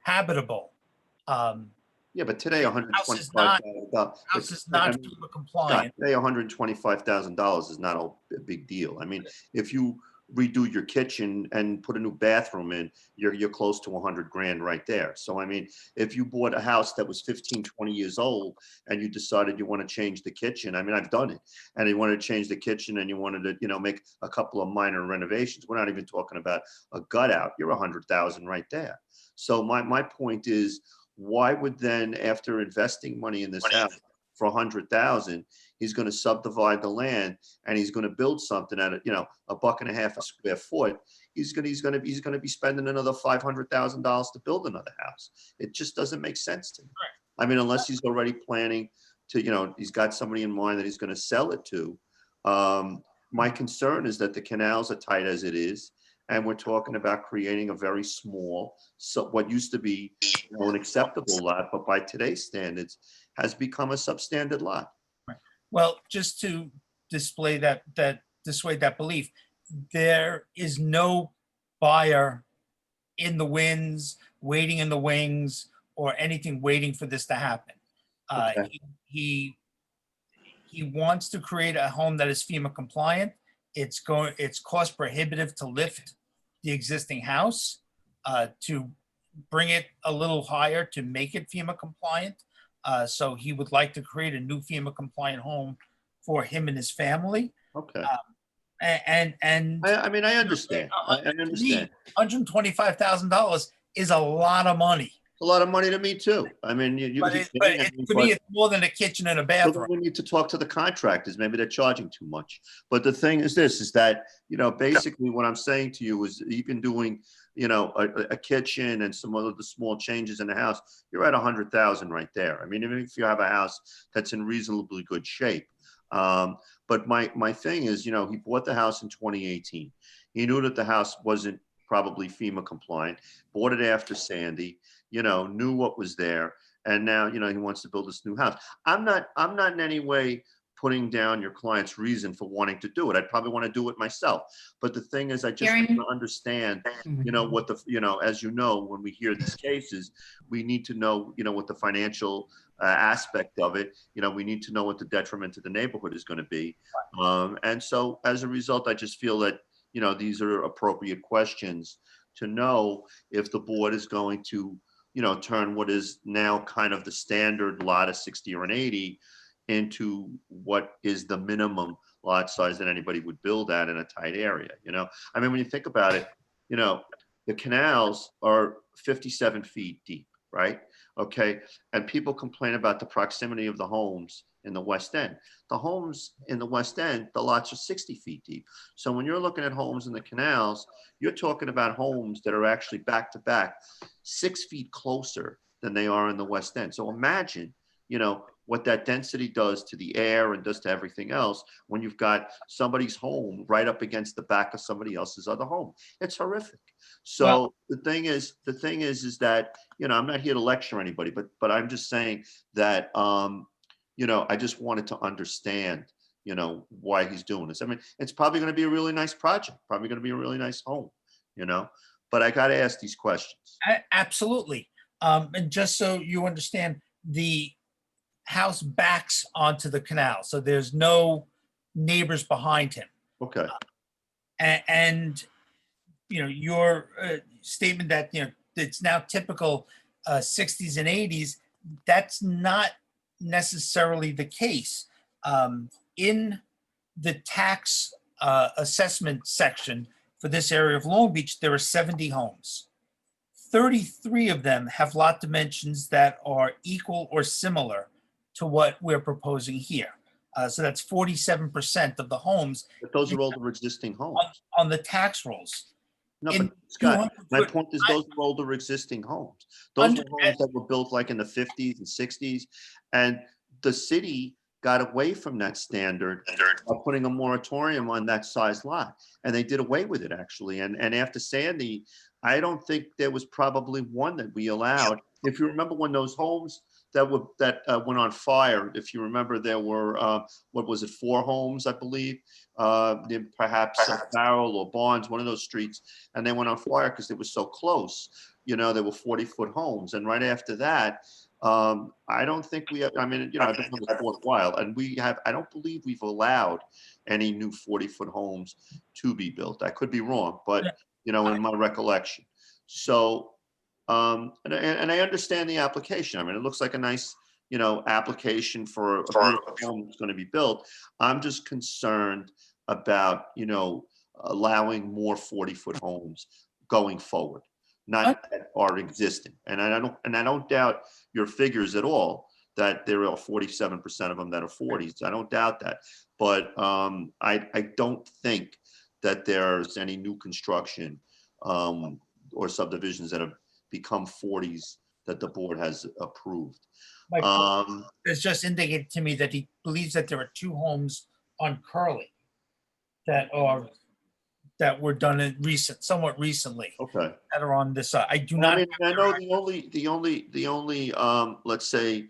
habitable. Yeah, but today House is not $125,000. FEMA compliant. Today $125,000 is not a big deal. I mean, if you redo your kitchen and put a new bathroom in, you're close to 100 grand right there. So I mean, if you bought a house that was 15, 20 years old and you decided you want to change the kitchen, I mean, I've done it, and you wanted to change the kitchen and you wanted to, you know, make a couple of minor renovations. We're not even talking about a gut out. You're 100,000 right there. So my point is, why would then, after investing money in this house for 100,000, he's going to subdivide the land and he's going to build something at $1.50 a square foot? He's going to be spending another $500,000 to build another house. It just doesn't make sense to me. I mean, unless he's already planning to, you know, he's got somebody in mind that he's going to sell it to. My concern is that the canals are tight as it is. And we're talking about creating a very small, so what used to be, you know, an acceptable lot, but by today's standards has become a substandard lot. Well, just to dissuade that belief, there is no buyer in the winds, waiting in the wings, or anything waiting for this to happen. Okay. He wants to create a home that is FEMA compliant. It's cost prohibitive to lift the existing house, to bring it a little higher to make it FEMA compliant. So he would like to create a new FEMA compliant home for him and his family. Okay. And I mean, I understand. I understand. $125,000 is a lot of money. A lot of money to me too. I mean, But to me, it's more than a kitchen and a bathroom. We need to talk to the contractors. Maybe they're charging too much. But the thing is this, is that, you know, basically what I'm saying to you is, even doing, you know, a kitchen and some of the small changes in the house, you're at 100,000 right there. I mean, even if you have a house that's in reasonably good shape. But my thing is, you know, he bought the house in 2018. He knew that the house wasn't probably FEMA compliant, bought it after Sandy, you know, knew what was there. And now, you know, he wants to build this new house. I'm not in any way putting down your client's reason for wanting to do it. I'd probably want to do it myself. But the thing is, I just want to understand, you know, what the, you know, as you know, when we hear these cases, we need to know, you know, what the financial aspect of it, you know, we need to know what the detriment to the neighborhood is going to be. And so as a result, I just feel that, you know, these are appropriate questions to know if the board is going to, you know, turn what is now kind of the standard lot of 60 or an 80 into what is the minimum lot size that anybody would build at in a tight area. You know, I mean, when you think about it, you know, the canals are 57 feet deep, right? Okay. And people complain about the proximity of the homes in the West End. The homes in the West End, the lots are 60 feet deep. So when you're looking at homes in the canals, you're talking about homes that are actually back to back 6 feet closer than they are in the West End. So imagine, you know, what that density does to the air and does to everything else when you've got somebody's home right up against the back of somebody else's other home. It's horrific. So Well, the thing is that, you know, I'm not here to lecture anybody, but I'm just saying that, you know, I just wanted to understand, you know, why he's doing this. I mean, it's probably going to be a really nice project, probably going to be a really nice home, you know, but I got to ask these questions. Absolutely. And just so you understand, the house backs onto the canal, so there's no neighbors behind him. Okay. And you know, your statement that, you know, it's now typical 60s and 80s, that's not necessarily the case. In the tax assessment section for this area of Long Beach, there are 70 homes. 33 of them have lot dimensions that are equal or similar to what we're proposing here. So that's 47% of the homes. But those are older existing homes. On the tax rolls. No, In but Scott, my 200 point is those are older existing homes. Those are homes that were built like in the 50s and 60s. And the city got away from that standard by putting a moratorium on that size lot. And they did away with it, actually. And after Sandy, I don't think there was probably one that we allowed. If you remember when those homes that went on fire, if you remember, there were, what was it, 4 homes, I believe, perhaps Farrell or Barnes, one of those streets, and they went on fire because they were so close. You know, they were 40-foot homes. And right after that, I don't think we have, I mean, you know, I've been on the board a while, and I don't believe we've allowed any new 40-foot homes to be built. I could be wrong, but, you know, in my recollection. So, and I understand the application. I mean, it looks like a nice, you know, application for a beautiful home that's going to be built. I'm just concerned about, you know, allowing more 40-foot homes going forward, not that are existing. And I don't doubt your figures at all that there are 47% of them that are 40s. I don't doubt that. But I don't think that there's any new construction or subdivisions that have become 40s that the board has approved. It's just indicated to me that he believes that there are 2 homes on Curly that were done in somewhat recently. Okay. That are on this side. I do I not. mean, I know the only let's say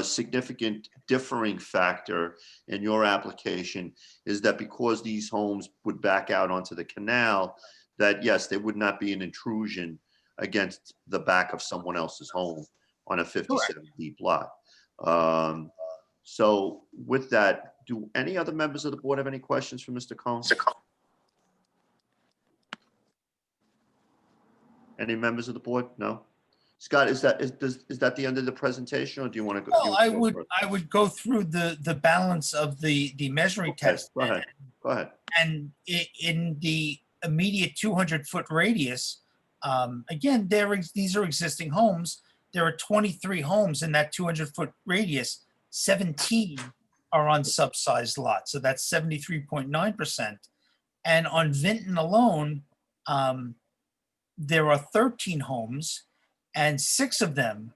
significant differing factor in your application is that because these homes would back out onto the canal, that yes, there would not be an intrusion against the back of someone else's home on a 57 deep lot. So with that, do any other members of the board have any questions for Mr. Cohn? Any members of the board? No? Scott, is that the end of the presentation, or do you want to go? Well, I would go through the balance of the measuring test. Go ahead. Go ahead. And in the immediate 200-foot radius, again, these are existing homes. There are 23 homes in that 200-foot radius. 17 are on subsized lots, so that's 73.9%. And on Vinton alone, there are 13 homes, and 6 of them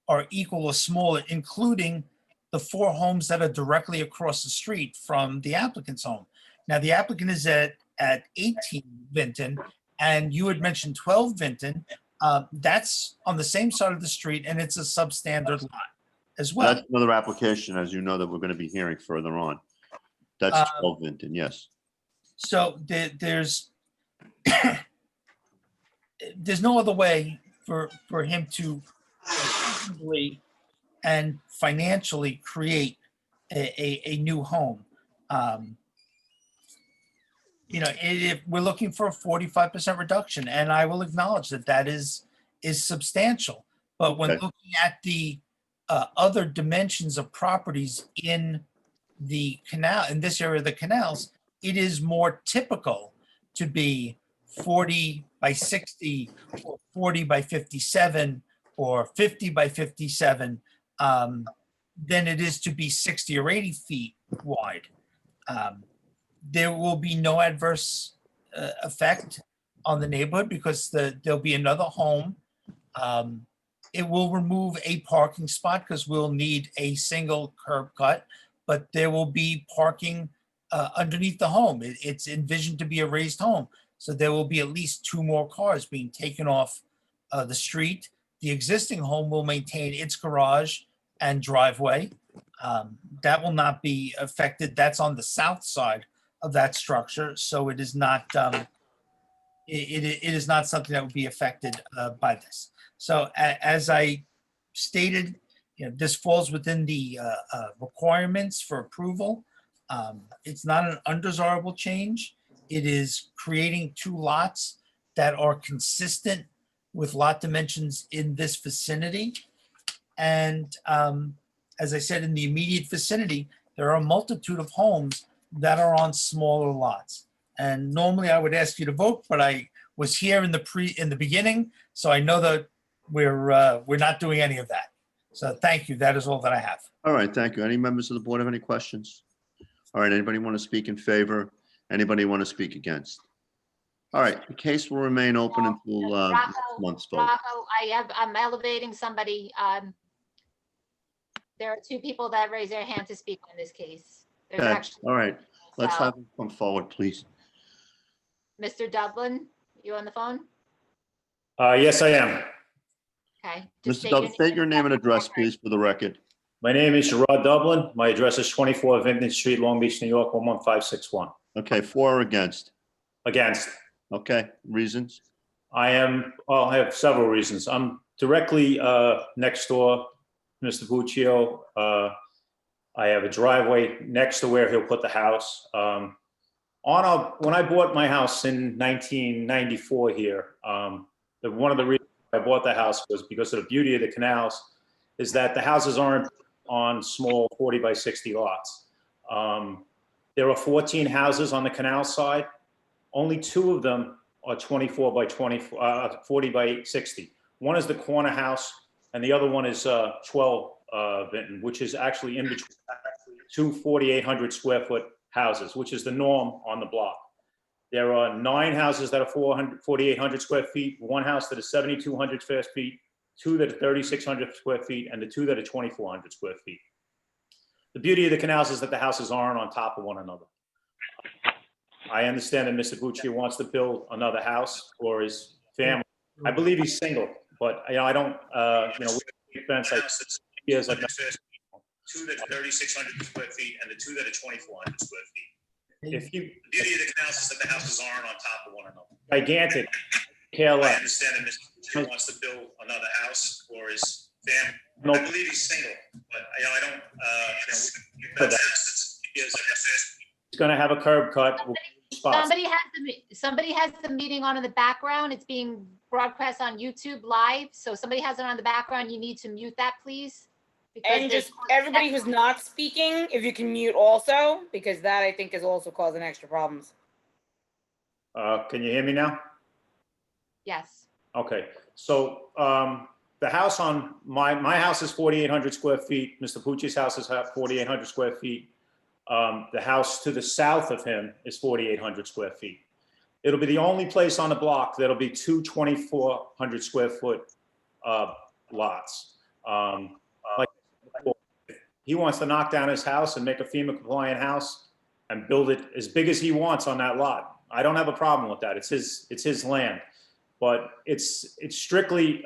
are equal or smaller, including the 4 homes that are directly across the street from the applicant's home. Now, the applicant is at 18 Vinton, and you had mentioned 12 Vinton. That's on the same side of the street, and it's a substandard lot. as well. That's another application, as you know, that we're going to be hearing further on. That's 12 Vinton, yes. So there's there's no other way for him to reasonably and financially create a new home. You know, if we're looking for a 45% reduction, and I will acknowledge that that is substantial. But when Okay. looking at the other dimensions of properties in the canal, in this area of the canals, it is more typical to be 40 by 60 or 40 by 57 or 50 by 57 than it is to be 60 or 80 feet wide. There will be no adverse effect on the neighborhood because there'll be another home. It will remove a parking spot because we'll need a single curb cut, but there will be parking underneath the home. It's envisioned to be a raised home. So there will be at least 2 more cars being taken off the street. The existing home will maintain its garage and driveway. That will not be affected. That's on the south side of that structure. So it is not, it is not something that would be affected by this. So as I stated, you know, this falls within the requirements for approval. It's not an undesirable change. It is creating 2 lots that are consistent with lot dimensions in this vicinity. And as I said, in the immediate vicinity, there are a multitude of homes that are on smaller lots. And normally I would ask you to vote, but I was here in the beginning, so I know that we're not doing any of that. So thank you. That is all that I have. All right, thank you. Any members of the board have any questions? All right, anybody want to speak in favor? Anybody want to speak against? All right, the case will remain open until next month's vote. Rocco, I'm elevating somebody. There are 2 people that raise their hand to speak on this case. There's Okay, actually, all right, let's have them come forward, please. Mr. Dublin, you on the phone? Yes, I am. Okay. Mr. Dublin, state your name and address, please, for the record. My name is Gerard Dublin. My address is 24 Vinton Street, Long Beach, New York, 11561. Okay, for or against? Against. Okay, reasons? I have several reasons. I'm directly next door, Mr. Buccio. I have a driveway next to where he'll put the house. When I bought my house in 1994 here, one of the reasons I bought the house was because of the beauty of the canals, is that the houses aren't on small 40 by 60 lots. There are 14 houses on the canal side. Only 2 of them are 24 by 40 by 60. One is the corner house, and the other one is 12 Vinton, which is actually in between 2 4,800 square foot houses, which is the norm on the block. There are 9 houses that are 4,800 square feet, 1 house that is 7,200 square feet, 2 that are 3,600 square feet, and the 2 that are 2,400 square feet. The beauty of the canals is that the houses aren't on top of one another. I understand that Mr. Bucci wants to build another house for his family. I believe he's single, but I don't, fence, years I've 2 that are 3,600 square feet and the 2 that are 2,400 square feet. If you, The beauty of the canals is that the houses aren't on top of one another. gigantic, I KLF. understand that Mr. Bucci wants to build another house for his family. No. I believe he's single, but I don't, For that. He's gonna have a curb cut. Spots. Somebody has the meeting on in the background. It's being broadcast on YouTube live. So somebody has it on the background. You need to mute that, please. Because And just everybody who's not speaking, if you can mute also, because that I think is also causing extra problems. Can you hear me now? Yes. Okay, so the house on my house is 4,800 square feet. Mr. Pucci's house is 4,800 square feet. The house to the south of him is 4,800 square feet. It'll be the only place on the block that'll be 2 2,400 square foot lots. Like he wants to knock down his house and make a FEMA compliant house and build it as big as he wants on that lot. I don't have a problem with that. It's his land, but it's strictly,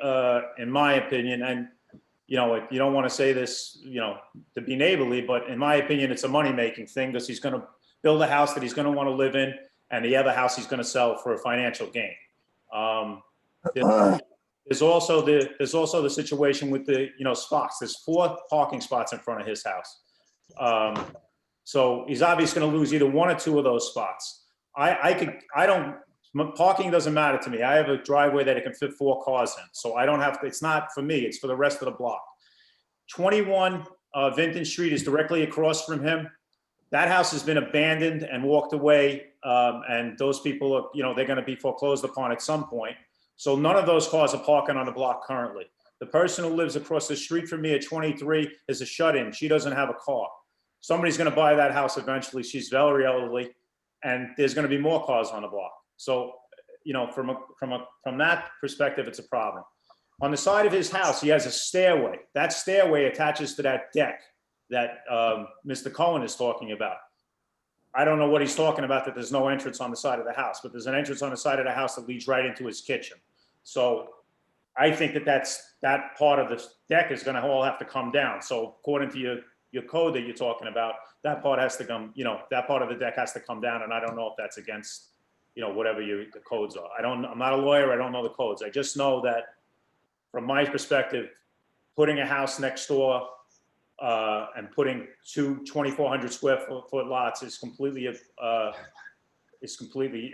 in my opinion, and you know, you don't want to say this, you know, to be neighborly, but in my opinion, it's a money-making thing because he's going to build a house that he's going to want to live in, and the other house he's going to sell for a financial gain. There's also the situation with the, you know, spots. There's 4 parking spots in front of his house. So he's obviously going to lose either 1 or 2 of those spots. Parking doesn't matter to me. I have a driveway that it can fit 4 cars in. So I don't have to, it's not for me, it's for the rest of the block. 21 Vinton Street is directly across from him. That house has been abandoned and walked away. And those people are, you know, they're going to be foreclosed upon at some point. So none of those cars are parking on the block currently. The person who lives across the street from me at 23 is a shut-in. She doesn't have a car. Somebody's going to buy that house eventually. She's very elderly, and there's going to be more cars on the block. So, you know, from that perspective, it's a problem. On the side of his house, he has a stairway. That stairway attaches to that deck that Mr. Cohen is talking about. I don't know what he's talking about, that there's no entrance on the side of the house, but there's an entrance on the side of the house that leads right into his kitchen. So I think that part of the deck is going to all have to come down. So according to your code that you're talking about, that part has to come, you know, that part of the deck has to come down. And I don't know if that's against, you know, whatever the codes are. I'm not a lawyer. I don't know the codes. I just know that from my perspective, putting a house next door and putting 2 2,400 square foot lots is completely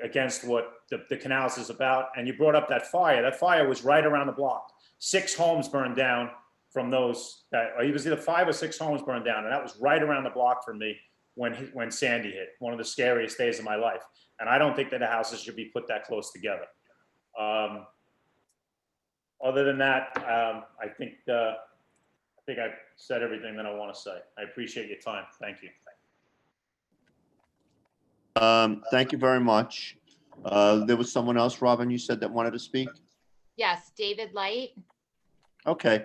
against what the canals is about. And you brought up that fire. That fire was right around the block. 6 homes burned down from those. It was either 5 or 6 homes burned down, and that was right around the block for me when Sandy hit. One of the scariest days of my life. And I don't think that the houses should be put that close together. Other than that, I think I've said everything that I want to say. I appreciate your time. Thank you. Thank you very much. There was someone else, Robin, you said that wanted to speak? Yes, David Light. Okay.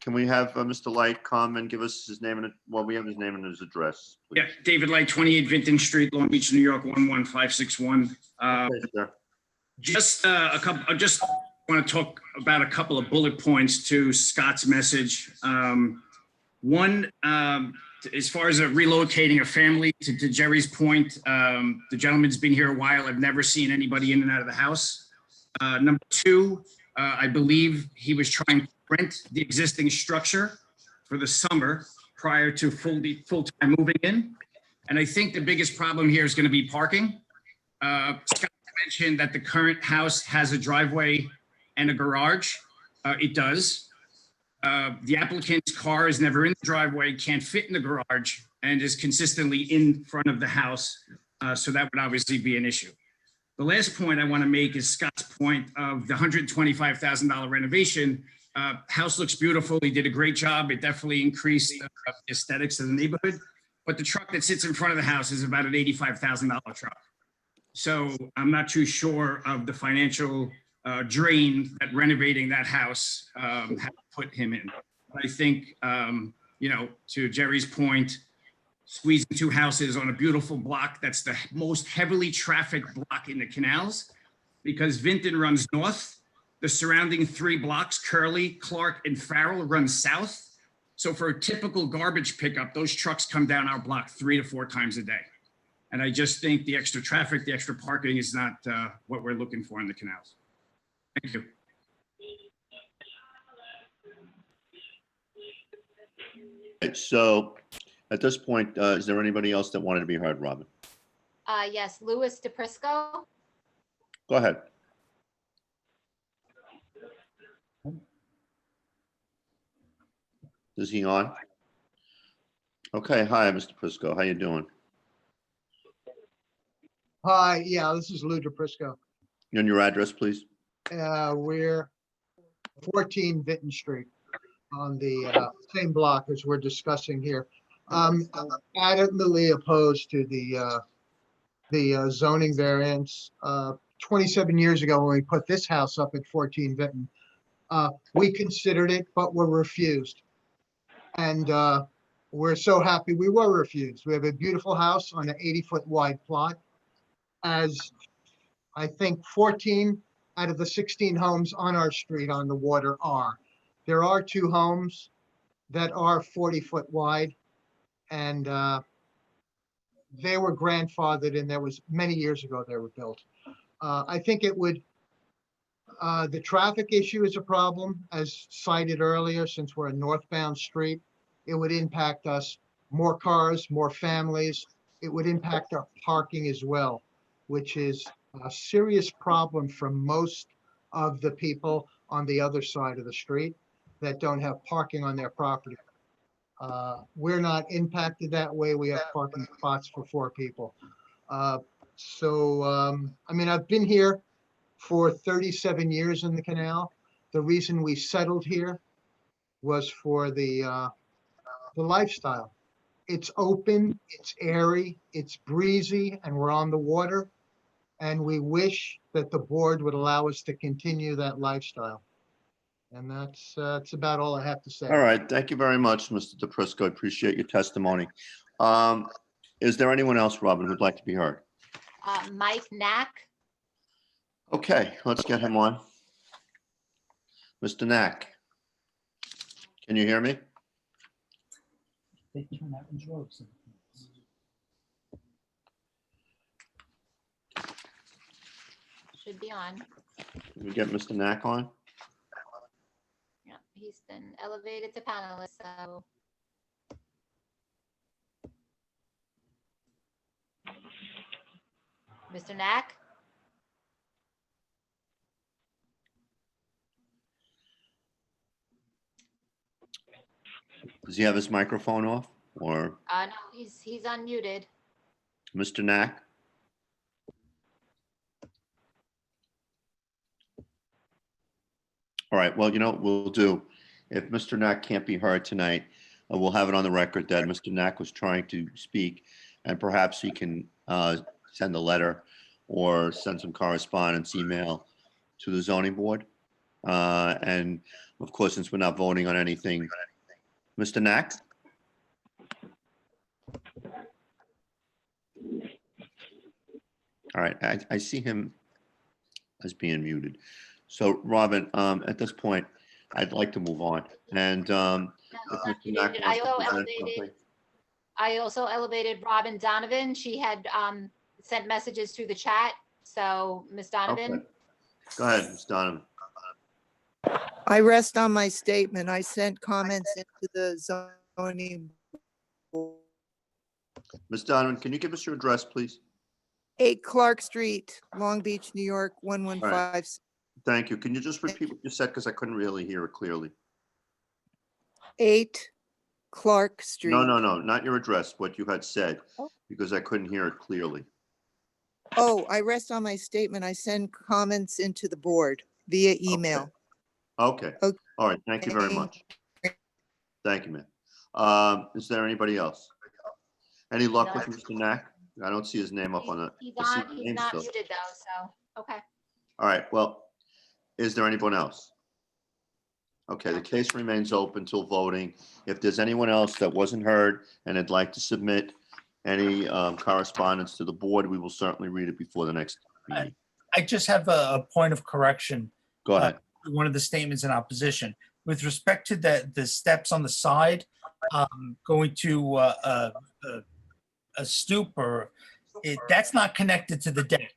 Can we have Mr. Light come and give us his name and, well, we have his name and his address, please. Yeah, David Light, 28 Vinton Street, Long Beach, New York, 11561. Okay, sir. Just I just want to talk about a couple of bullet points to Scott's message. One, as far as relocating a family, to Jerry's point, the gentleman's been here a while. I've never seen anybody in and out of the house. Number 2, I believe he was trying to rent the existing structure for the summer prior to full-time moving in. And I think the biggest problem here is going to be parking. Scott mentioned that the current house has a driveway and a garage. It does. The applicant's car is never in the driveway, can't fit in the garage, and is consistently in front of the house. So that would obviously be an issue. The last point I want to make is Scott's point of the $125,000 renovation. House looks beautiful. He did a great job. It definitely increased aesthetics of the neighborhood. But the truck that sits in front of the house is about an $85,000 truck. So I'm not too sure of the financial drain that renovating that house had put him in. But I think, you know, to Jerry's point, squeezing 2 houses on a beautiful block, that's the most heavily trafficked block in the canals, because Vinton runs north. The surrounding 3 blocks, Curly, Clark, and Farrell, run south. So for a typical garbage pickup, those trucks come down our block 3 to 4 times a day. And I just think the extra traffic, the extra parking is not what we're looking for in the canals. Thank you. So at this point, is there anybody else that wanted to be heard, Robin? Yes, Louis DePrisco. Go ahead. Is he on? Okay, hi, Mr. Prisco. How you doing? Hi, yeah, this is Lou DePrisco. And your address, please? We're 14 Vinton Street on the same block as we're discussing here. I'm adamantly opposed to the zoning variance. 27 years ago, when we put this house up at 14 Vinton, we considered it, but were refused. And we're so happy we were refused. We have a beautiful house on an 80-foot wide plot, as I think 14 out of the 16 homes on our street on the water are. There are two homes that are 40-foot wide, and they were grandfathered in. That was many years ago they were built. I think it would, the traffic issue is a problem, as cited earlier, since we're a northbound street. It would impact us, more cars, more families. It would impact our parking as well, which is a serious problem for most of the people on the other side of the street that don't have parking on their property. We're not impacted that way. We have parking spots for 4 people. I mean, I've been here for 37 years in the canal. The reason we settled here was for the lifestyle. It's open, it's airy, it's breezy, and we're on the water. And we wish that the board would allow us to continue that lifestyle. And that's about all I have to say. All right, thank you very much, Mr. DePrisco. I appreciate your testimony. Is there anyone else, Robin, who'd like to be heard? Mike Knack. Okay, let's get him on. Mr. Knack, can you hear me? Should be on. Can we get Mr. Knack on? Yeah, he's been elevated to panelist, so. Mr. Knack? Does he have his microphone off, or No, he's unmuted. Mr. Knack? All right, well, you know what we'll do? If Mr. Knack can't be heard tonight, we'll have it on the record that Mr. Knack was trying to speak, and perhaps he can send a letter or send some correspondence, email to the zoning board. And of course, since we're not voting on anything, Mr. Knack? All right, I see him as being muted. So Robin, at this point, I'd like to move on. And if Mr. Knack wants to present something- I also elevated Robin Donovan. She had sent messages through the chat. So, Ms. Donovan? Okay. Go ahead, Ms. Donovan. I rest on my statement. I sent comments into the zoning. Ms. Donovan, can you give us your address, please? 8 Clark Street, Long Beach, New York, 115. Thank you. Can you just repeat what you said, because I couldn't really hear it clearly? 8 Clark Street. No, not your address, what you had said, because I couldn't hear it clearly. Oh, I rest on my statement. I send comments into the board via email. Okay. Okay. All right. Thank you very much. Thank you, ma'am. Is there anybody else? Any luck with Mr. Knack? I don't see his name up on the. He's I see on, the he's name not still. muted though, so, okay. All right. Well, is there anyone else? Okay, the case remains open till voting. If there's anyone else that wasn't heard and would like to submit any correspondence to the board, we will certainly read it before the next meeting. I just have a point of correction. Go ahead. One of the statements in opposition. With respect to the steps on the side, going to a stoop or that's not connected to the deck.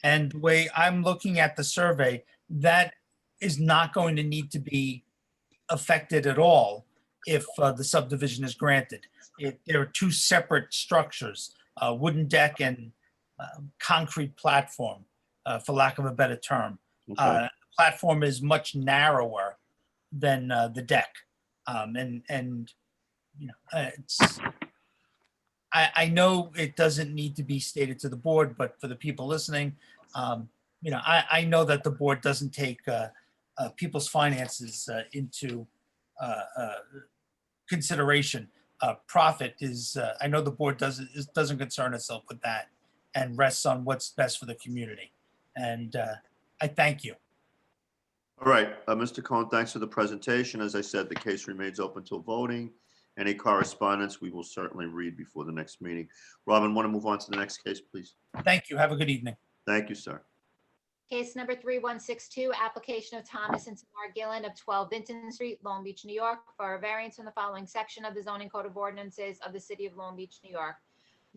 And the way I'm looking at the survey, that is not going to need to be affected at all if the subdivision is granted. There are 2 separate structures, wooden deck and concrete platform, for lack of a better term. Okay. Platform is much narrower than the deck. And you know, I know it doesn't need to be stated to the board, but for the people listening, you know, I know that the board doesn't take people's finances into consideration. Profit is, I know the board doesn't concern itself with that and rests on what's best for the community. And I thank you. All right, Mr. Cohen, thanks for the presentation. As I said, the case remains open till voting. Any correspondence we will certainly read before the next meeting. Robin, want to move on to the next case, please? Thank you. Have a good evening. Thank you, sir. Case number 3162, application of Thomas and Tamar Gillen of 12 Vinton Street, Long Beach, New York, for a variance from the following section of the zoning code of ordinances of the city of Long Beach, New York.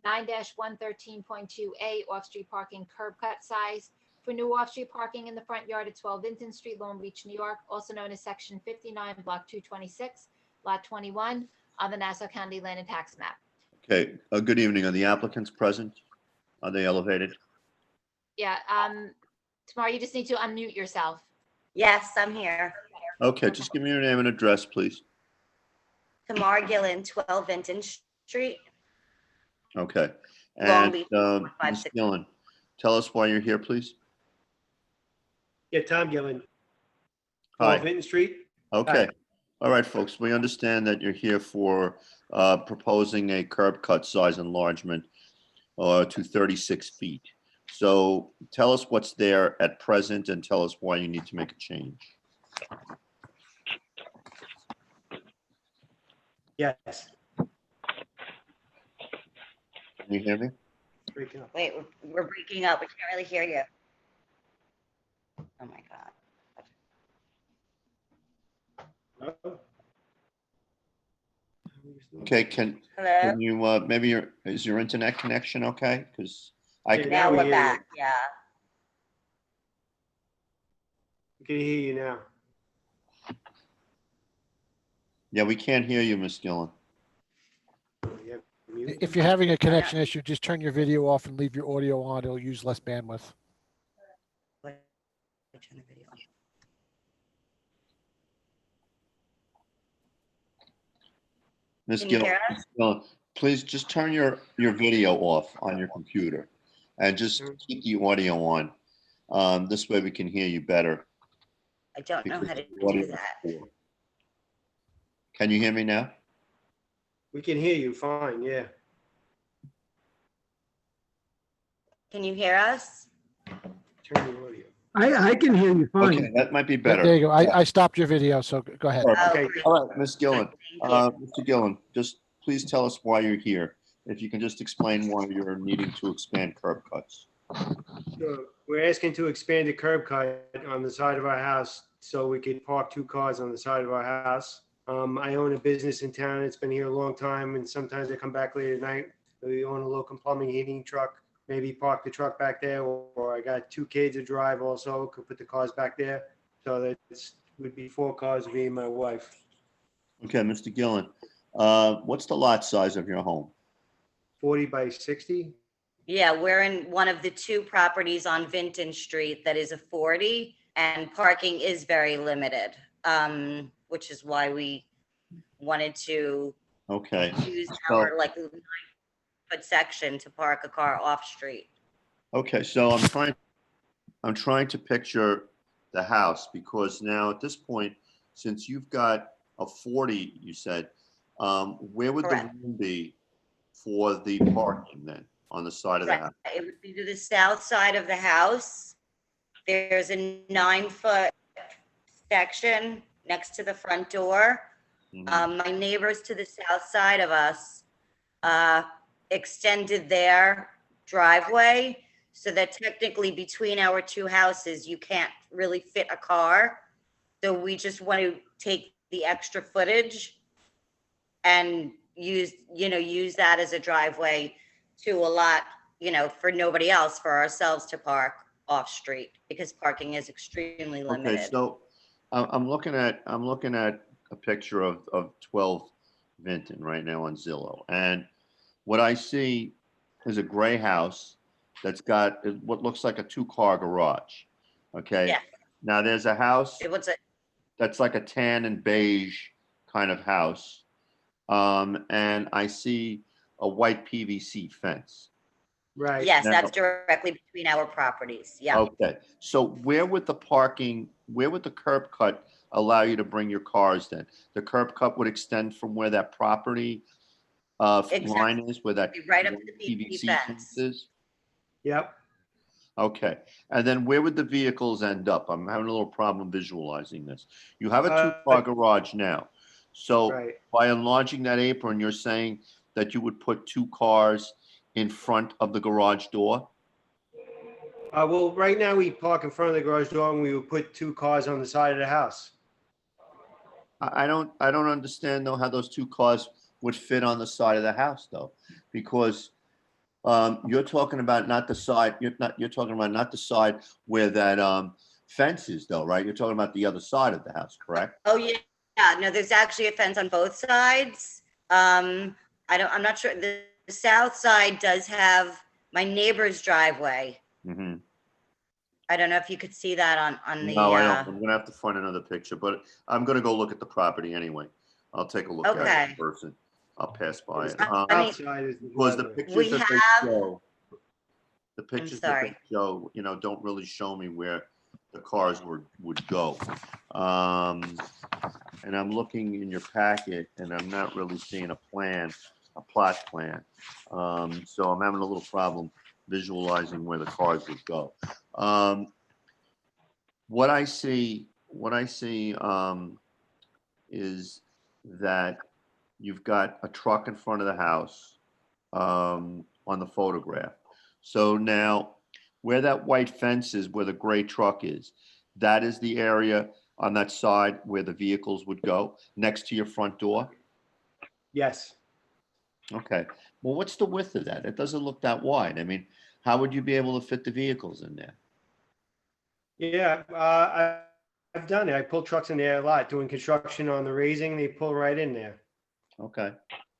9-113.2A, off-street parking curb cut size for new off-street parking in the front yard at 12 Vinton Street, Long Beach, New York, also known as section 59, block 226, lot 21 on the Nassau County Land and Tax Map. Okay, good evening. Are the applicants present? Are they elevated? Yeah, Tamar, you just need to unmute yourself. Yes, I'm here. Okay, just give me your name and address, please. Tamar Gillen, 12 Vinton Street. Okay. Long And Beach, Ms. 560. Gillen, tell us why you're here, please. Yeah, Tom Gillen, Hi. 12 Vinton Street. Okay. Hi. All right, folks, we understand that you're here for proposing a curb cut size enlargement to 36 feet. So tell us what's there at present and tell us why you need to make a change. Yes. Can you hear me? Breaking up. Wait, we're breaking up. We can't really hear you. Oh my God. Okay, can Hello? you maybe is your internet connection okay? Because I Yeah, can. Now we we're hear you. back. Yeah. We can hear you now. Yeah, we can't hear you, Ms. Gillen. Yeah, mute. If you're having a connection issue, just turn your video off and leave your audio on. It'll use less bandwidth. Ms. Can you Gillen, hear us? Gillen, please just turn your video off on your computer and just keep the audio on. This way we can hear you better. I don't know how to because the audio do is that. poor. Can you hear me now? We can hear you fine, yeah. Can you hear us? Turn the audio. I can hear you Okay, fine. that might be better. There you go. I stopped your video, so go ahead. Okay. great. All right, Ms. Gillen. Thank you. Mr. Gillen, just please tell us why you're here. If you can just explain why you're needing to expand curb cuts. So we're asking to expand the curb cut on the side of our house so we could park 2 cars on the side of our house. I own a business in town. It's been here a long time, and sometimes I come back late at night. We own a local plumbing heating truck. Maybe park the truck back there, or I got 2 kids to drive also, could put the cars back there. So that would be 4 cars, me and my wife. Okay, Mr. Gillen, what's the lot size of your home? 40 by 60? Yeah, we're in one of the 2 properties on Vinton Street that is a 40, and parking is very limited, which is why we wanted to Okay. use So- our like 9-foot section to park a car off street. Okay, so I'm trying to picture the house because now at this point, since you've got a 40, you said, where would the Correct. room be for the parking then on the side of the Right. house? It would be to the south side of the house. There's a 9-foot section next to the front door. My neighbors to the south side of us extended their driveway so that technically between our 2 houses, you can't really fit a car. So we just want to take the extra footage and use that as a driveway to a lot, for nobody else, for ourselves to park off street because parking is extremely limited. Okay, so I'm looking at a picture of 12 Vinton right now on Zillow, and what I see is a gray house that's got what looks like a 2-car garage. Okay. Yeah. Now there's a house What's it? that's like a tan and beige kind of house, and I see a white PVC fence. Right. Yes, Now- that's directly between our properties. Yeah. Okay, so where would the curb cut allow you to bring your cars then? The curb cut would extend from where that property line is, where that Right up to the PVC fence. fence is? Yep. Okay, and then where would the vehicles end up? I'm having a little problem visualizing this. You have a 2-car garage now. So Right. by enlarging that apron, you're saying that you would put 2 cars in front of the garage door? Well, right now we park in front of the garage door and we would put 2 cars on the side of the house. I don't understand though how those 2 cars would fit on the side of the house though, because you're talking about not the side, you're talking about not the side where that fence is though, right? You're talking about the other side of the house, correct? Oh, yeah. Yeah, no, there's actually a fence on both sides. I'm not sure. The south side does have my neighbor's driveway. Mm-hmm. I don't know if you could see that on the. No, I don't. I'm gonna have to find another picture, but I'm gonna go look at the property anyway. I'll take a look at it Okay. in person. I'll pass by it. I mean, Outside is the Was the driveway. pictures We that have- they show, the pictures that they sorry. show, don't really show me where the cars would go. And I'm looking in your packet and I'm not really seeing a plot plan. So I'm having a little problem visualizing where the cars would go. What I see is that you've got a truck in front of the house on the photograph. So now where that white fence is, where the gray truck is, that is the area on that side where the vehicles would go next to your front door? Yes. Okay. Well, what's the width of that? It doesn't look that wide. I mean, how would you be able to fit the vehicles in there? Yeah, I've done it. I pull trucks in there a lot, doing construction on the raising, they pull right in there. Okay.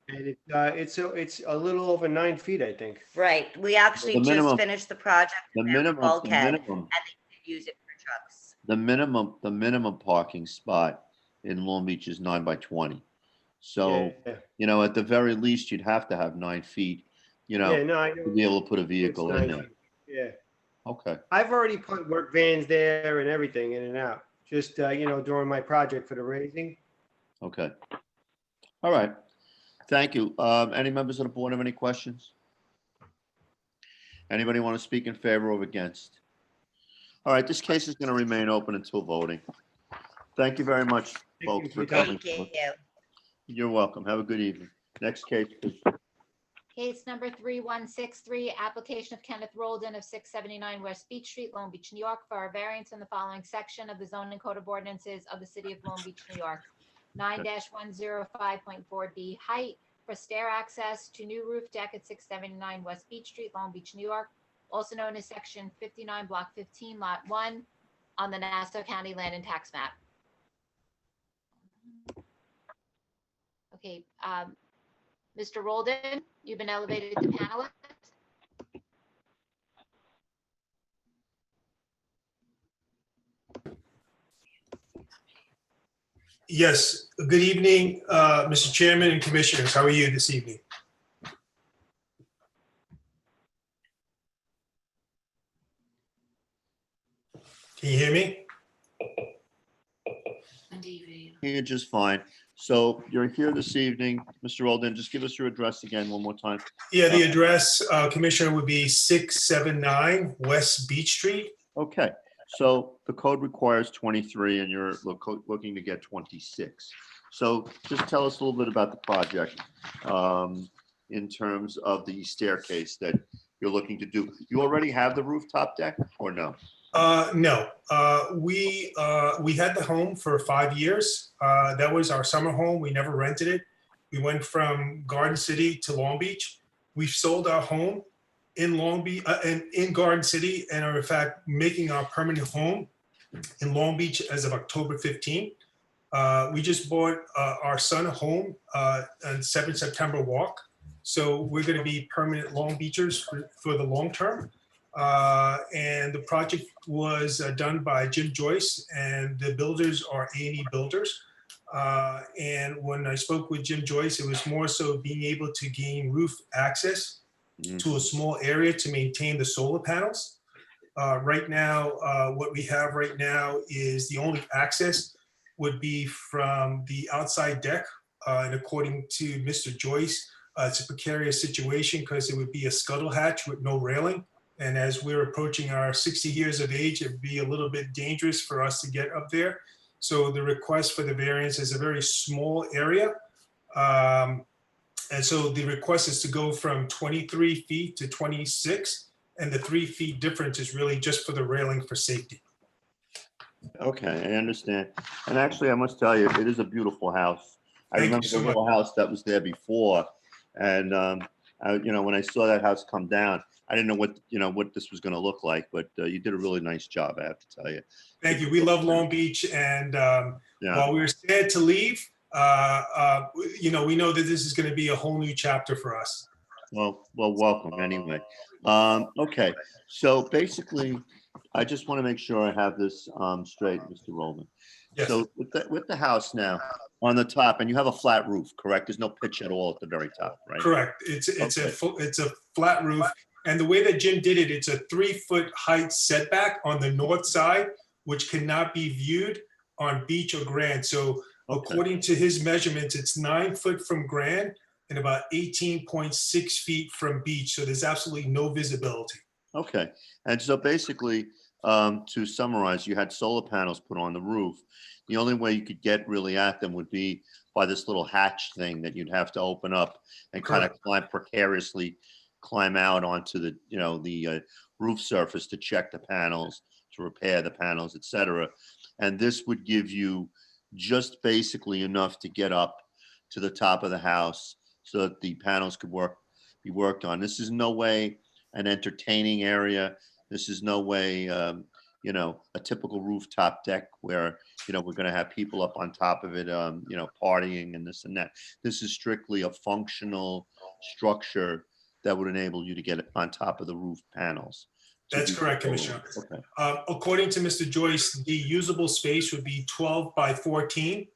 And it's a little over 9 feet, I think. Right. We actually The minimum- just finished the project. The with their minimum, bulkhead, and they could use it for trucks. the minimum parking spot in Long Beach is 9 by 20. So, Yeah. at the very least, you'd have to have 9 feet, Yeah, no, I to know. be able to put a It's vehicle in 9 there. feet. Yeah. Okay. I've already put work vans there and everything in and out, just, during my project for the raising. Okay. All right. Thank you. Any members of the board have any questions? Anybody want to speak in favor or against? All right, this case is going to remain open until voting. Thank you very much, folks, for coming. Thank you. You're welcome. Have a good evening. Next case, please. Case number 3163, application of Kenneth Roldan of 679 West Beach Street, Long Beach, New York, for a variance in the following section of the zoning code of ordinances of the city of Long Beach, New York. 9-105.4D height for stair access to new roof deck at 679 West Beach Street, Long Beach, New York, also known as section 59, block 15, lot 1 on the Nassau County Land and Tax Map. Okay, Mr. Roldan, you've been elevated to panelist. Yes, good evening, Mr. Chairman and Commissioners. How are you this evening? Can you hear me? You're just fine. So you're here this evening, Mr. Roldan. Just give us your address again one more time. Yeah, the address, Commissioner, would be 679 West Beach Street. Okay, so the code requires 23 and you're looking to get 26. So just tell us a little bit about the project in terms of the staircase that you're looking to do. You already have the rooftop deck or no? No, we had the home for 5 years. That was our summer home. We never rented it. We went from Garden City to Long Beach. We've sold our home in Long Beach and in Garden City, and are in fact making our permanent home in Long Beach as of October 15. We just bought our son a home on 7 September Walk. So we're going to be permanent Long Beachers for the long term. And the project was done by Jim Joyce, and the builders are A&E Builders. And when I spoke with Jim Joyce, it was more so being able to gain roof access to a small area to maintain the solar panels. Right now, what we have right now is the only access would be from the outside deck. And according to Mr. Joyce, it's a precarious situation because it would be a scuttle hatch with no railing. And as we're approaching our 60 years of age, it'd be a little bit dangerous for us to get up there. So the request for the variance is a very small area. And so the request is to go from 23 feet to 26. And the 3 feet difference is really just for the railing for safety. Okay, I understand. And actually, I must tell you, it is a beautiful house. I Thank you remember so the much. little house that was there before. And, when I saw that house come down, I didn't know what this was going to look like, but you did a really nice job, I have to tell you. Thank you. We love Long Beach, and Yeah. while we were sad to leave, we know that this is going to be a whole new chapter for us. Well, welcome anyway. Okay, so basically, I just want to make sure I have this straight, Mr. Roman. Yes. So with the house now on the top, and you have a flat roof, correct? There's no pitch at all at the very top, right? Correct. It's Okay. a flat roof, and the way that Jim did it, it's a 3-foot height setback on the north side, which cannot be viewed on Beach or Grand. So according to his measurements, it's 9 foot from Grand and about 18.6 feet from Beach. So there's absolutely no visibility. Okay, and so basically, to summarize, you had solar panels put on the roof. The only way you could get really at them would be by this little hatch thing that you'd have to open up and kind of precariously climb out onto the roof surface to check the panels, to repair the panels, etc. And this would give you just basically enough to get up to the top of the house so that the panels could be worked on. This is no way an entertaining area. This is no way, a typical rooftop deck where, we're going to have people up on top of it, partying and this and that. This is strictly a functional structure that would enable you to get on top of the roof panels. That's correct, Commissioner. Okay. According to Mr. Joyce, the usable space would be 12 by 14.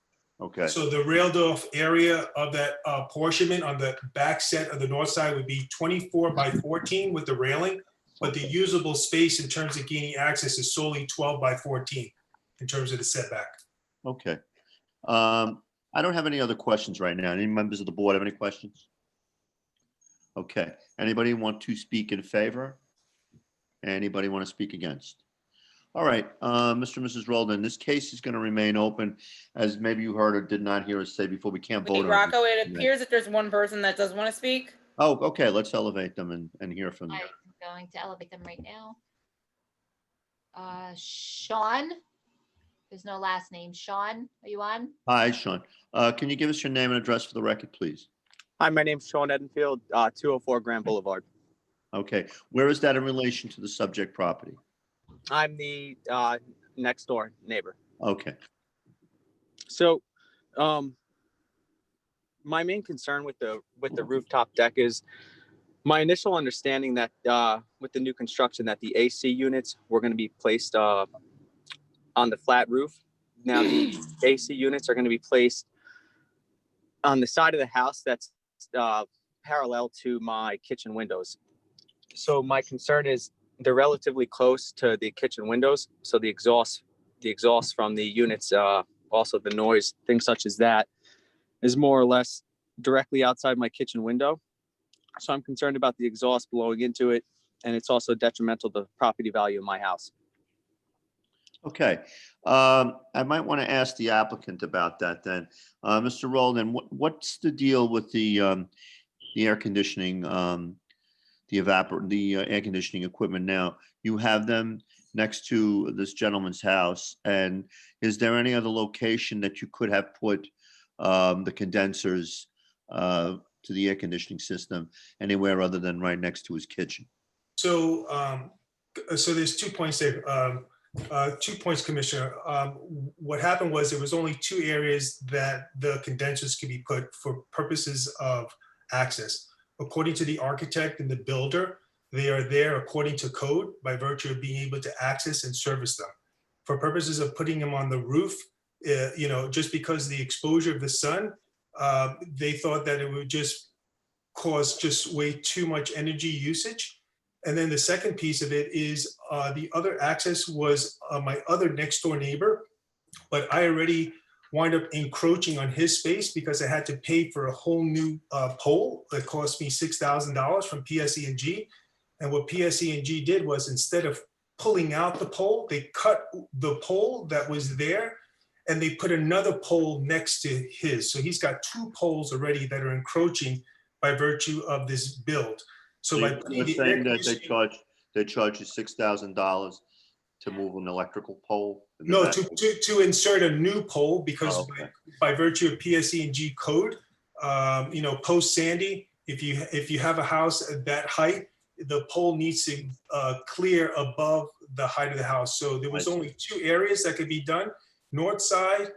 Okay. So the railed off area of that apportionment on the back set of the north side would be 24 by 14 with the railing, but the usable space in terms of gaining access is solely 12 by 14 in terms of the setback. Okay. I don't have any other questions right now. Any members of the board have any questions? Okay. Anybody want to speak in favor? Anybody want to speak against? All right, Mr. and Mrs. Roldan, this case is going to remain open, as maybe you heard or did not hear us say before. We can't vote Wait, on Rocco, it. it appears that there's one person that does want to speak. Oh, okay, let's elevate them and hear from them. I'm going to elevate them right now. Sean, there's no last name. Sean, are you on? Hi, Sean. Can you give us your name and address for the record, please? Hi, my name's Sean Edenfield, 204 Grand Boulevard. Okay, where is that in relation to the subject property? I'm the next door neighbor. Okay. So, my main concern with the rooftop deck is my initial understanding that with the new construction that the AC units were going to be placed on the flat roof. Now the AC units are going to be placed on the side of the house that's parallel to my kitchen windows. So my concern is they're relatively close to the kitchen windows. So the exhaust from the units, also the noise, things such as that, is more or less directly outside my kitchen window. So I'm concerned about the exhaust blowing into it, and it's also detrimental to the property value of my house. Okay. I might want to ask the applicant about that then. Mr. Roldan, what's the deal with the air conditioning, the air conditioning equipment now? You have them next to this gentleman's house, and is there any other location that you could have put the condensers to the air conditioning system anywhere other than right next to his kitchen? So, so there's 2 points there. 2 points, Commissioner. What happened was there was only 2 areas that the condensers could be put for purposes of access. According to the architect and the builder, they are there according to code by virtue of being able to access and service them. For purposes of putting them on the roof, just because the exposure of the sun, they thought that it would just cause just way too much energy usage. And then the second piece of it is the other access was my other next door neighbor, but I already wind up encroaching on his space because I had to pay for a whole new pole that cost me $6,000 from PSE&G. And what PSE&G did was, instead of pulling out the pole, they cut the pole that was there and they put another pole next to his. So he's got 2 poles already that are encroaching by virtue of this build. So by putting you're the saying that they charge you $6,000 to move an electrical pole? in the No, back? to insert a new pole, because Oh, okay. by virtue of PSE&G code, post Sandy, if you have a house at that height, the pole needs to clear above the height of the house. So there was I see. only 2 areas that could be done, north side,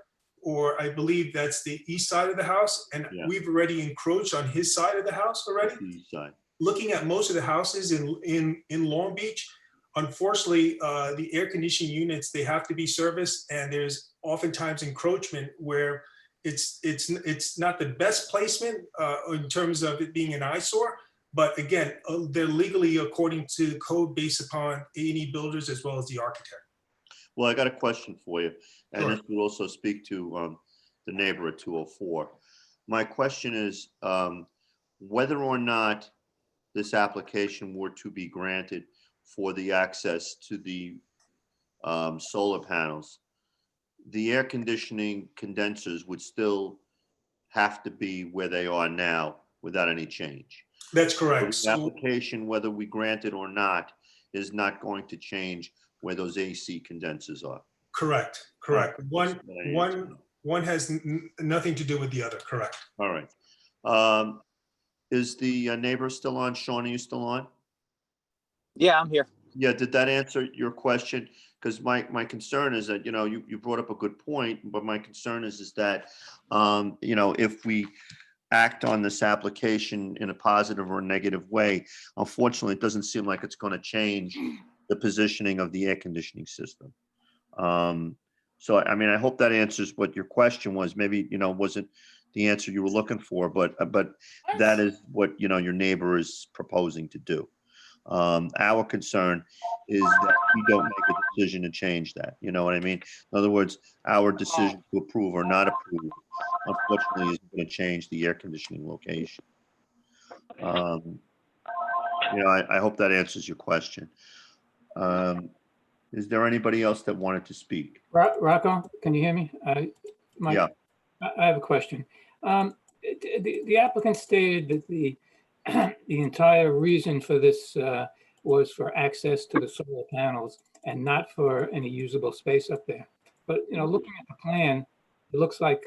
or I believe that's the east side of the house. And Yeah. we've already encroached on his side of the house already. The east side. Looking at most of the houses in Long Beach, unfortunately, the air conditioning units, they have to be serviced, and there's oftentimes encroachment where it's not the best placement in terms of it being an eyesore. But again, they're legally according to the code based upon A&E builders as well as the architect. Well, I got a question for you, and Sure. this will also speak to the neighbor at 204. My question is whether or not this application were to be granted for the access to the solar panels, the air conditioning condensers would still have to be where they are now without any change. That's correct. The So, application, whether we grant it or not, is not going to change where those AC condensers are. correct. One has nothing to do with the other, correct. All right. Is the neighbor still on? Sean, are you still on? Yeah, I'm here. Yeah, did that answer your question? Because my concern is that, you brought up a good point, but my concern is that, if we act on this application in a positive or a negative way, unfortunately, it doesn't seem like it's going to change the positioning of the air conditioning system. So, I hope that answers what your question was. Maybe, wasn't the answer you were looking for, but that is what, your neighbor is proposing to do. Our concern is that we don't make a decision to change that. You know what I mean? In other words, our decision to approve or not approve, unfortunately, is going to change the air conditioning location. I hope that answers your question. Is there anybody else that wanted to speak? Rocco, can you hear me? Yeah. I have a question. The applicant stated that the entire reason for this was for access to the solar panels and not for any usable space up there. But, looking at the plan, it looks like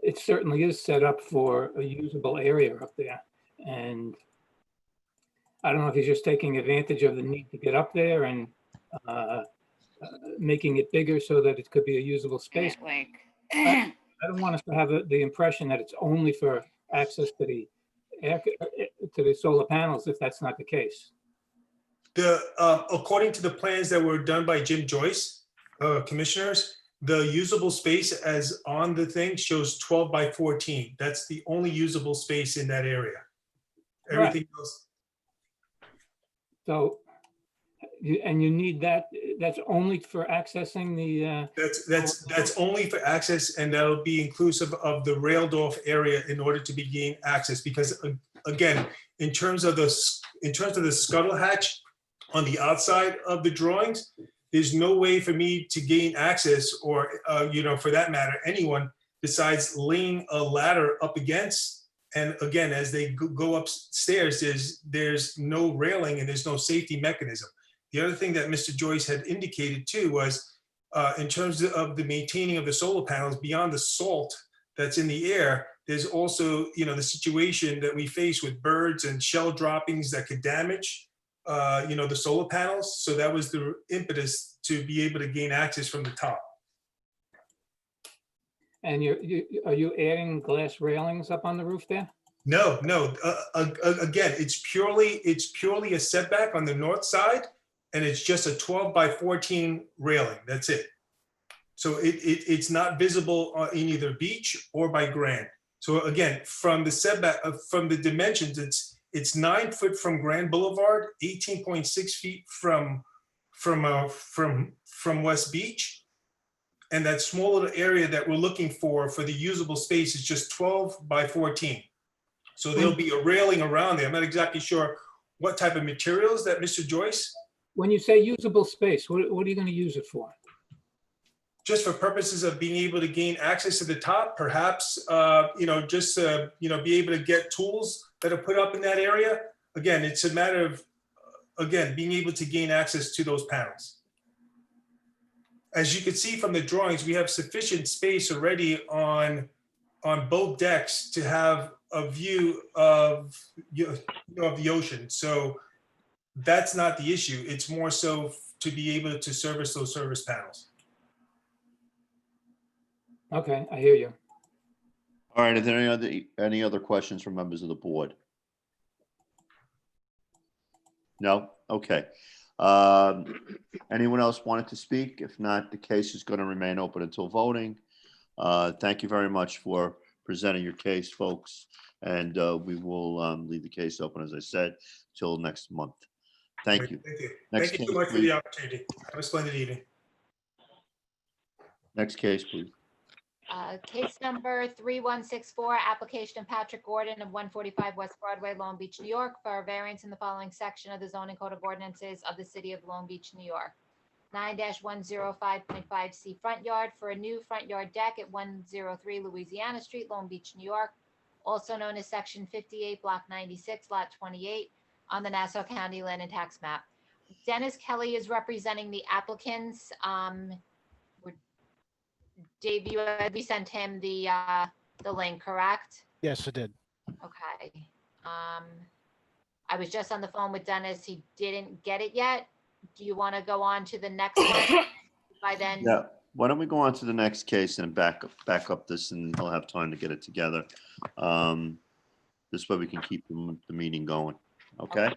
it certainly is set up for a usable area up there. And I don't know if he's just taking advantage of the need to get up there and making it bigger so that it could be a usable space. I don't want us to have the impression that it's only for access to the solar panels if that's not the case. According to the plans that were done by Jim Joyce, commissioners, the usable space as on the thing shows 12 by 14. That's the only usable space in that area. Everything else. So, you need that's only for accessing the. That's only for access, and that'll be inclusive of the railed off area in order to gain access. Because again, in terms of the scuttle hatch on the outside of the drawings, there's no way for me to gain access, or for that matter, anyone besides laying a ladder up against. And again, as they go upstairs, there's no railing and there's no safety mechanism. The other thing that Mr. Joyce had indicated too was in terms of the maintaining of the solar panels, beyond the salt that's in the air, there's also, the situation that we face with birds and shell droppings that could damage, the solar panels. So that was the impetus to be able to gain access from the top. And are you adding glass railings up on the roof there? No. Again, it's purely a setback on the north side, and it's just a 12 by 14 railing. That's it. So it's not visible in either beach or by Grand. So again, from the setback, from the dimensions, it's 9 foot from Grand Boulevard, 18.6 feet from West Beach. And that small little area that we're looking for the usable space is just 12 by 14. So there'll be a railing around there. I'm not exactly sure what type of materials that Mr. Joyce. When you say usable space, what are you going to use it for? Just for purposes of being able to gain access to the top, perhaps, just be able to get tools that are put up in that area. Again, it's a matter again, being able to gain access to those panels. As you can see from the drawings, we have sufficient space already on both decks to have a view of, of the ocean. So that's not the issue. It's more so to be able to service those service panels. Okay, I hear you. All right, are there any other questions from members of the board? No? Okay. Anyone else wanted to speak? If not, the case is going to remain open until voting. Thank you very much for presenting your case, folks. And we will leave the case open, as I said, till next month. Thank you. Thank you. Next Thank you so case, much for please. the opportunity. Have a splendid evening. Next case, please. Case number 3164, application of Patrick Gordon of 145 West Broadway, Long Beach, New York, for a variance in the following section of the zoning code of ordinances of the city of Long Beach, New York. 9-105.5C front yard for a new front yard deck at 103 Louisiana Street, Long Beach, New York, also known as section 58, block 96, lot 28, on the Nassau County Land and Tax Map. Dennis Kelly is representing the applicants. Dave, we sent him the link, correct? Yes, it did. Okay. I was just on the phone with Dennis. He didn't get it yet. Do you want to go on to the next one? By then, Yeah. Why don't we go on to the next case and back up this, and I'll have time to get it together. This way we can keep the meeting going. Okay?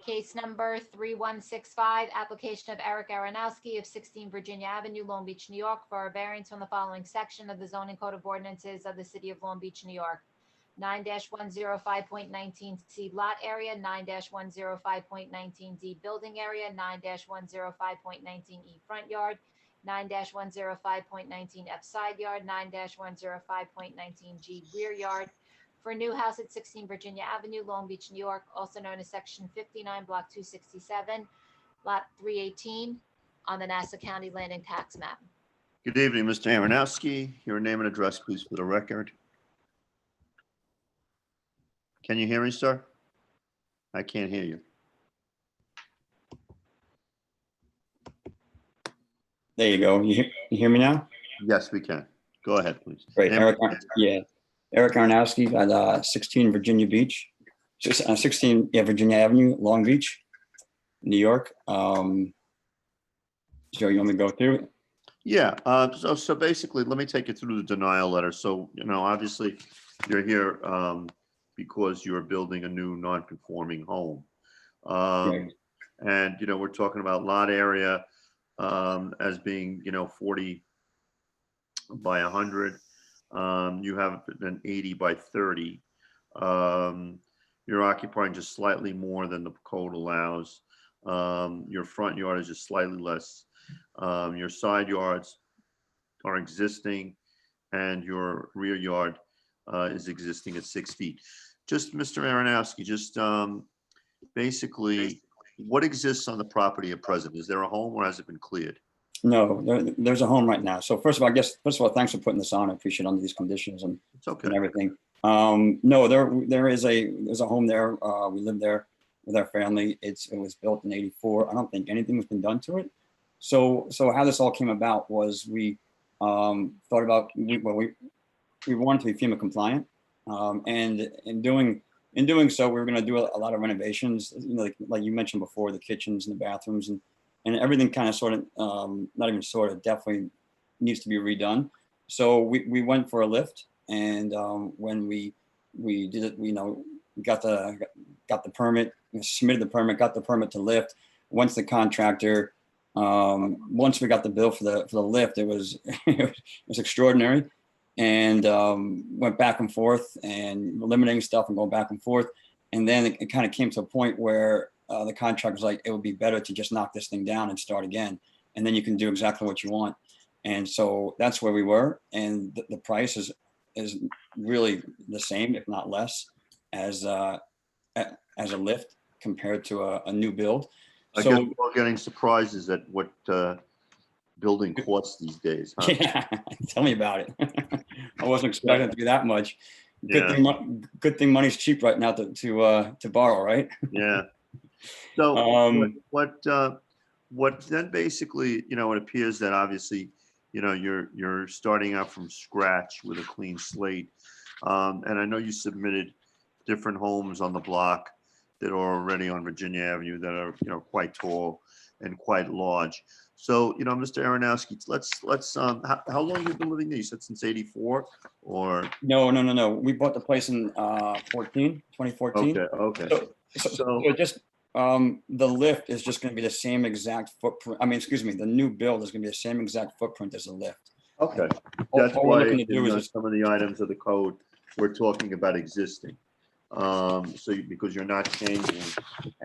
Case number 3165, application of Eric Aronowski of 16 Virginia Avenue, Long Beach, New York, for a variance from the following section of the zoning code of ordinances of the city of Long Beach, New York. 9-105.19C lot area, 9-105.19D building area, 9-105.19E front yard, 9-105.19F side yard, 9-105.19G rear yard, for a new house at 16 Virginia Avenue, Long Beach, New York, also known as section 59, block 267, lot 318, on the Nassau County Land and Tax Map. Good evening, Mr. Aronowski. Your name and address, please, for the record. Can you hear me, sir? I can't hear you. There you go. You hear me now? Yes, we can. Go ahead, please. Great. Name- Eric, Eric Aronowski at 16 Virginia Beach, 16 Virginia Avenue, Long Beach, New York. So you want me to go through it? Yeah, so basically, let me take you through the denial letter. So, obviously, you're here because you're building a new non-conforming home. Right. And, we're talking about lot area as being, 40 by 100. You have an 80 by 30. You're occupying just slightly more than the code allows. Your front yard is just slightly less. Your side yards are existing, and your rear yard is existing at 6 feet. Just, Mr. Aronowski, just basically, what exists on the property at present? Is there a home, or has it been cleared? No, there's a home right now. So first of all, thanks for putting this on. I appreciate it under these conditions and, It's okay. and everything. No, there's a home there. We live there with our family. It was built in '84. I don't think anything has been done to it. So how this all came about was we thought about, we wanted to be FEMA compliant. And in doing so, we were going to do a lot of renovations, like you mentioned before, the kitchens and the bathrooms and everything kind of sort of, not even sort of, definitely needs to be redone. So we went for a lift, and when we did it, we got the permit, submitted the permit, got the permit to lift. Once the contractor, once we got the bill for the lift, it was it was extraordinary, and went back and forth and eliminating stuff and going back and forth, and then it kind of came to a point where the contractor was like, it would be better to just knock this thing down and start again, and then you can do exactly what you want. And so that's where we were, and the price is really the same, if not less, as a lift compared to a new build. I guess we're getting surprises at what building costs these days, huh? Yeah, tell me about it. I wasn't expecting it to be that much. Yeah. Good thing money's cheap right now to borrow, right? Yeah. So Um, what then basically, it appears that obviously, you're starting out from scratch with a clean slate. And I know you submitted different homes on the block that are already on Virginia Avenue that are, quite tall and quite large. So, Mr. Aronowski, let's, how long have you been living there? You said since 84 or? No. We bought the place in 2014. Okay. So just, the lift is just gonna be the same exact footprint. I mean, excuse me, the new build is gonna be the same exact footprint as the lift. Okay. All That's all we're why looking to do is just, some of the items of the code, we're talking about existing. Because you're not changing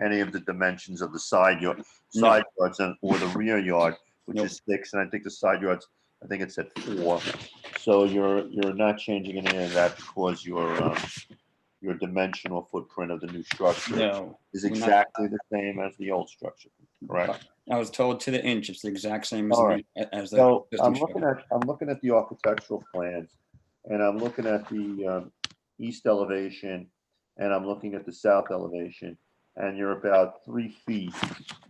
any of the dimensions of the side yards or the rear yard, which is 6, and I think the side yards, I think it's at 4. So you're not changing any of that because your dimensional footprint of the new structure No, is we're not- exactly the same as the old structure, correct? I was told to the inch, it's the exact same as All the, right. as the So existing structure. I'm looking at the architectural plans, and I'm looking at the east elevation, and I'm looking at the south elevation, and you're about 3 feet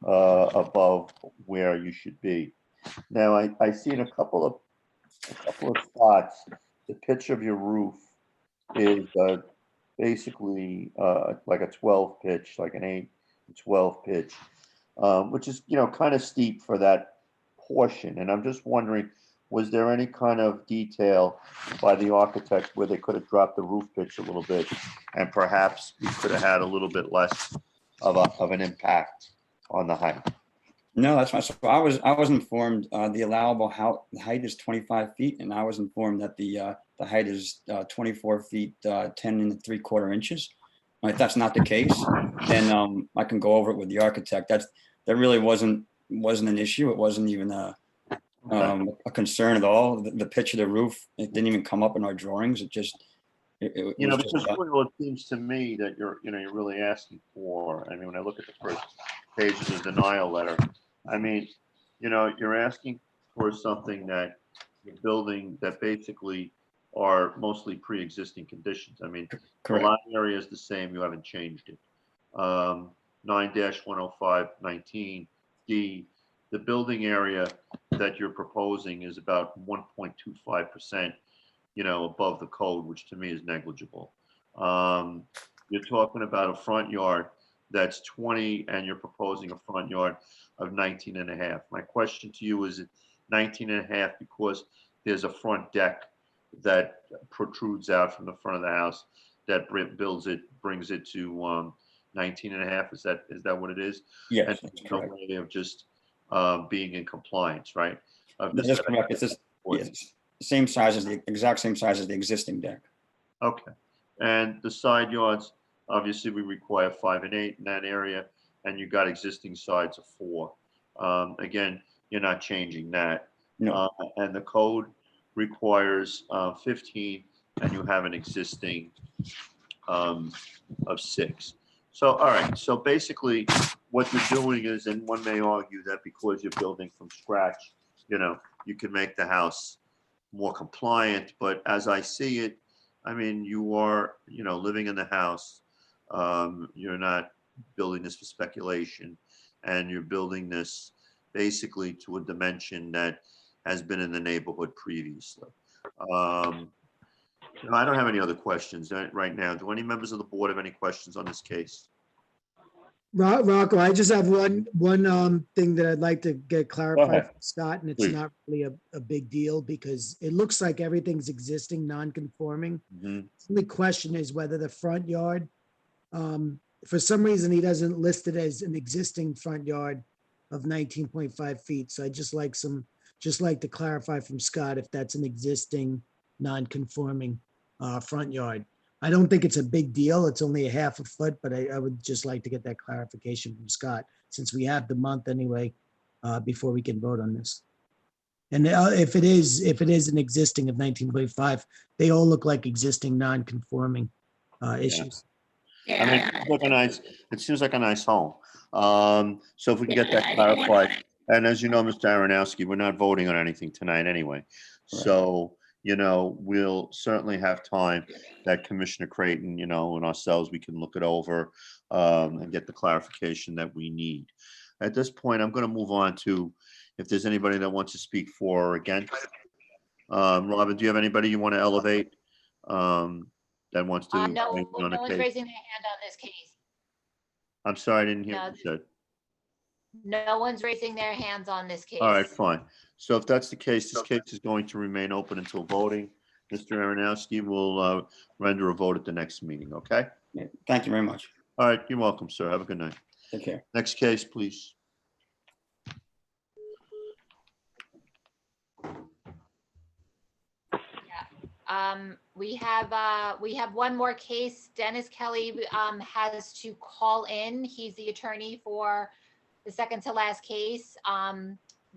above where you should be. Now, I see in a couple of spots, the pitch of your roof is basically like a 12 pitch, like an 8, 12 pitch, which is, kind of steep for that portion. And I'm just wondering, was there any kind of detail by the architect where they could have dropped the roof pitch a little bit and perhaps we could have had a little bit less of an impact on the height? No, that's not, so I was informed, the allowable height is 25 feet, and I was informed that the height is 24 feet, 10 3/4 inches. If that's not the case, then I can go over it with the architect. That really wasn't an issue. It wasn't even a concern at all. The pitch of the roof, it didn't even come up in our drawings. It just, it was Because just, really what it seems to me that you're really asking for, I mean, when I look at the first page of the denial letter, I mean, you're asking for something that the building that basically are mostly pre-existing conditions. I mean, the correct. lot area is the same, you haven't changed it. 9-105-19D, the building area that you're proposing is about 1.25%, above the code, which to me is negligible. You're talking about a front yard that's 20 and you're proposing a front yard of 19.5. My question to you is 19.5 because there's a front deck that protrudes out from the front of the house that brings it to 19.5. Is that what it is? Yes, And that's there's no correct. way of just being in compliance, right? That is correct. It's just, yes, exact same size as the existing deck. Okay. And the side yards, obviously we require 5 and 8 in that area, and you got existing sides of 4. Again, you're not changing that. No. And the code requires 15, and you have an existing of 6. So, all right. So basically, what you're doing is, and one may argue that because you're building from scratch, you can make the house more compliant. But as I see it, I mean, you are, living in the house. You're not building this for speculation, and you're building this basically to a dimension that has been in the neighborhood previously. I don't have any other questions right now. Do any members of the board have any questions on this case? Rocco, I just have one thing that I'd like to get clarified ahead. from Scott, and it's Please. not really a big deal because it looks like everything's existing, non-conforming. Mhm. The only question is whether the front yard, for some reason, he doesn't list it as an existing front yard of 19.5 feet. So I just like to clarify from Scott if that's an existing non-conforming front yard. I don't think it's a big deal. It's only a half a foot, but I would just like to get that clarification from Scott, since we have the month anyway, before we can vote on this. And if it is an existing of 19.5, they all look like existing non-conforming issues. I mean, it seems like a nice home. So if we can get that clarified, and as you know, Mr. Aronowski, we're not voting on anything tonight anyway. So, we'll certainly have time that Commissioner Creighton, and ourselves, we can look it over and get the clarification that we need. At this point, I'm going to move on to if there's anybody that wants to speak for or against. Robin, do you have anybody you want to elevate that wants to No, weigh in on no the one's case? raising their hand on this case. I'm sorry, I didn't hear No, what you said. No one's raising their hands on this case. All right, fine. So if that's the case, this case is going to remain open until voting. Mr. Aronowski will render a vote at the next meeting, okay? Yeah, thank you very much. All right, you're welcome, sir. Have a good night. Take care. Next case, please. We have one more case. Dennis Kelly has to call in. He's the attorney for the second to last case.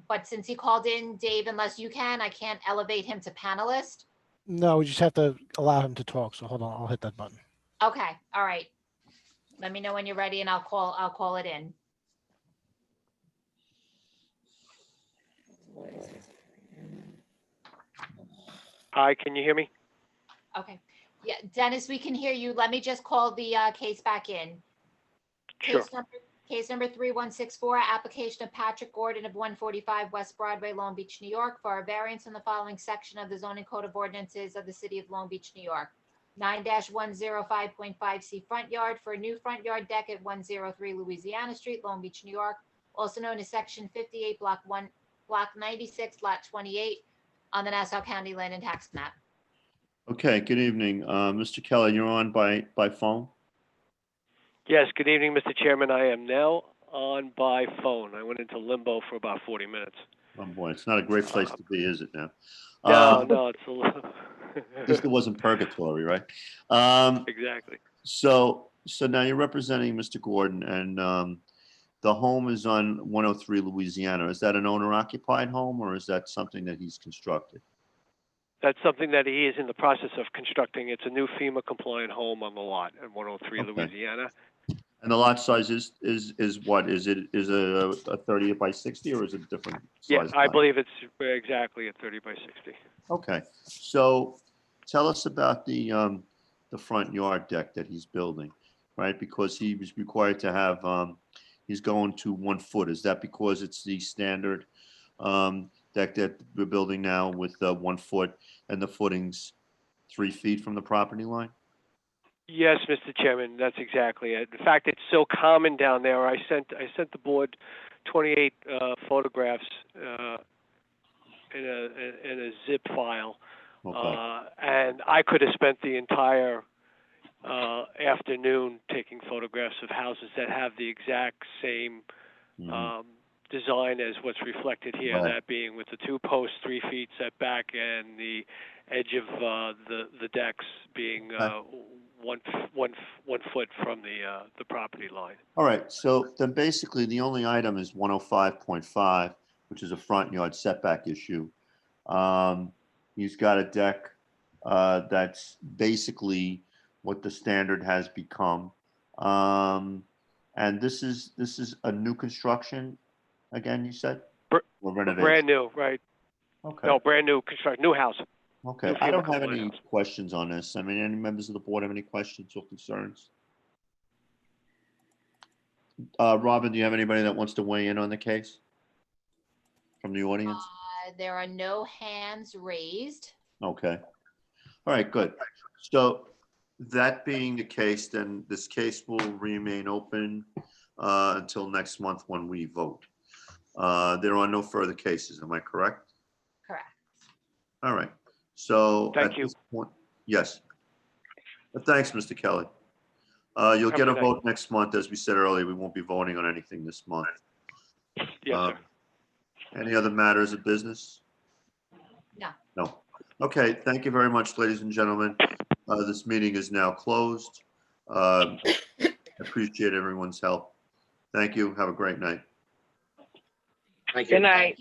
But since he called in, Dave, unless you can, I can't elevate him to panelist. No, we just have to allow him to talk. So hold on, I'll hit that button. Okay, all right. Let me know when you're ready and I'll call it in. Hi, can you hear me? Okay. Yeah, Dennis, we can hear you. Let me just call the case back in. Sure. Case number 3164, application of Patrick Gordon of 145 West Broadway, Long Beach, New York, for a variance in the following section of the zoning code of ordinances of the city of Long Beach, New York. 9-105.5C front yard for a new front yard deck at 103 Louisiana Street, Long Beach, New York, also known as section 58, block 96, lot 28 on the Nassau County Land and Tax Map. Okay, good evening. Mr. Kelly, you're on by phone? Yes, good evening, Mr. Chairman. I am now on by phone. I went into limbo for about 40 minutes. Oh, boy, it's not a great place to be, is it now? No, it's a little. At least it wasn't purgatory, right? Exactly. So now you're representing Mr. Gordon, and the home is on 103 Louisiana. Is that an owner-occupied home, or is that something that he's constructed? That's something that he is in the process of constructing. It's a new FEMA-compliant home on the lot at 103 Okay. Louisiana. And the lot size is what? Is it a 30 by 60, or is it a different Yeah, size? I lot? believe it's exactly a 30 by 60. Okay, so tell us about the front yard deck that he's building, right? Because he was required to have, he's going to 1 foot. Is that because it's the standard deck that we're building now with 1 foot and the footings 3 feet from the property line? Yes, Mr. Chairman, that's exactly it. In fact, it's so common down there. I sent the board 28 photographs in a zip file, Okay. and I could have spent the entire afternoon taking photographs of houses that have the exact same design as what's reflected here. Right. That being with the 2 posts 3 feet setback and the edge of the decks being one foot from the property line. All right, so then basically the only item is 105.5, which is a front yard setback issue. He's got a deck that's basically what the standard has become. And this is a new construction, again, you said? Or renovation? Brand new, right? Okay. No, brand new construction, new house. Okay, I don't have any questions on this. I mean, any members of the board have any questions or concerns? Robin, do you have anybody that wants to weigh in on the case from the audience? There are no hands raised. Okay. All right, good. So that being the case, then this case will remain open until next month when we vote. There are no further cases, am I correct? Correct. All right. So Thank at you. this point, yes. Thanks, Mr. Kelly. You'll Have get a a good vote next month. As we said earlier, we won't be voting on anything this month. Yes, sir. Any other matters of business? No. No. Okay, thank you very much, ladies and gentlemen. This meeting is now closed. Appreciate everyone's help. Thank you. Have a great night. Good night.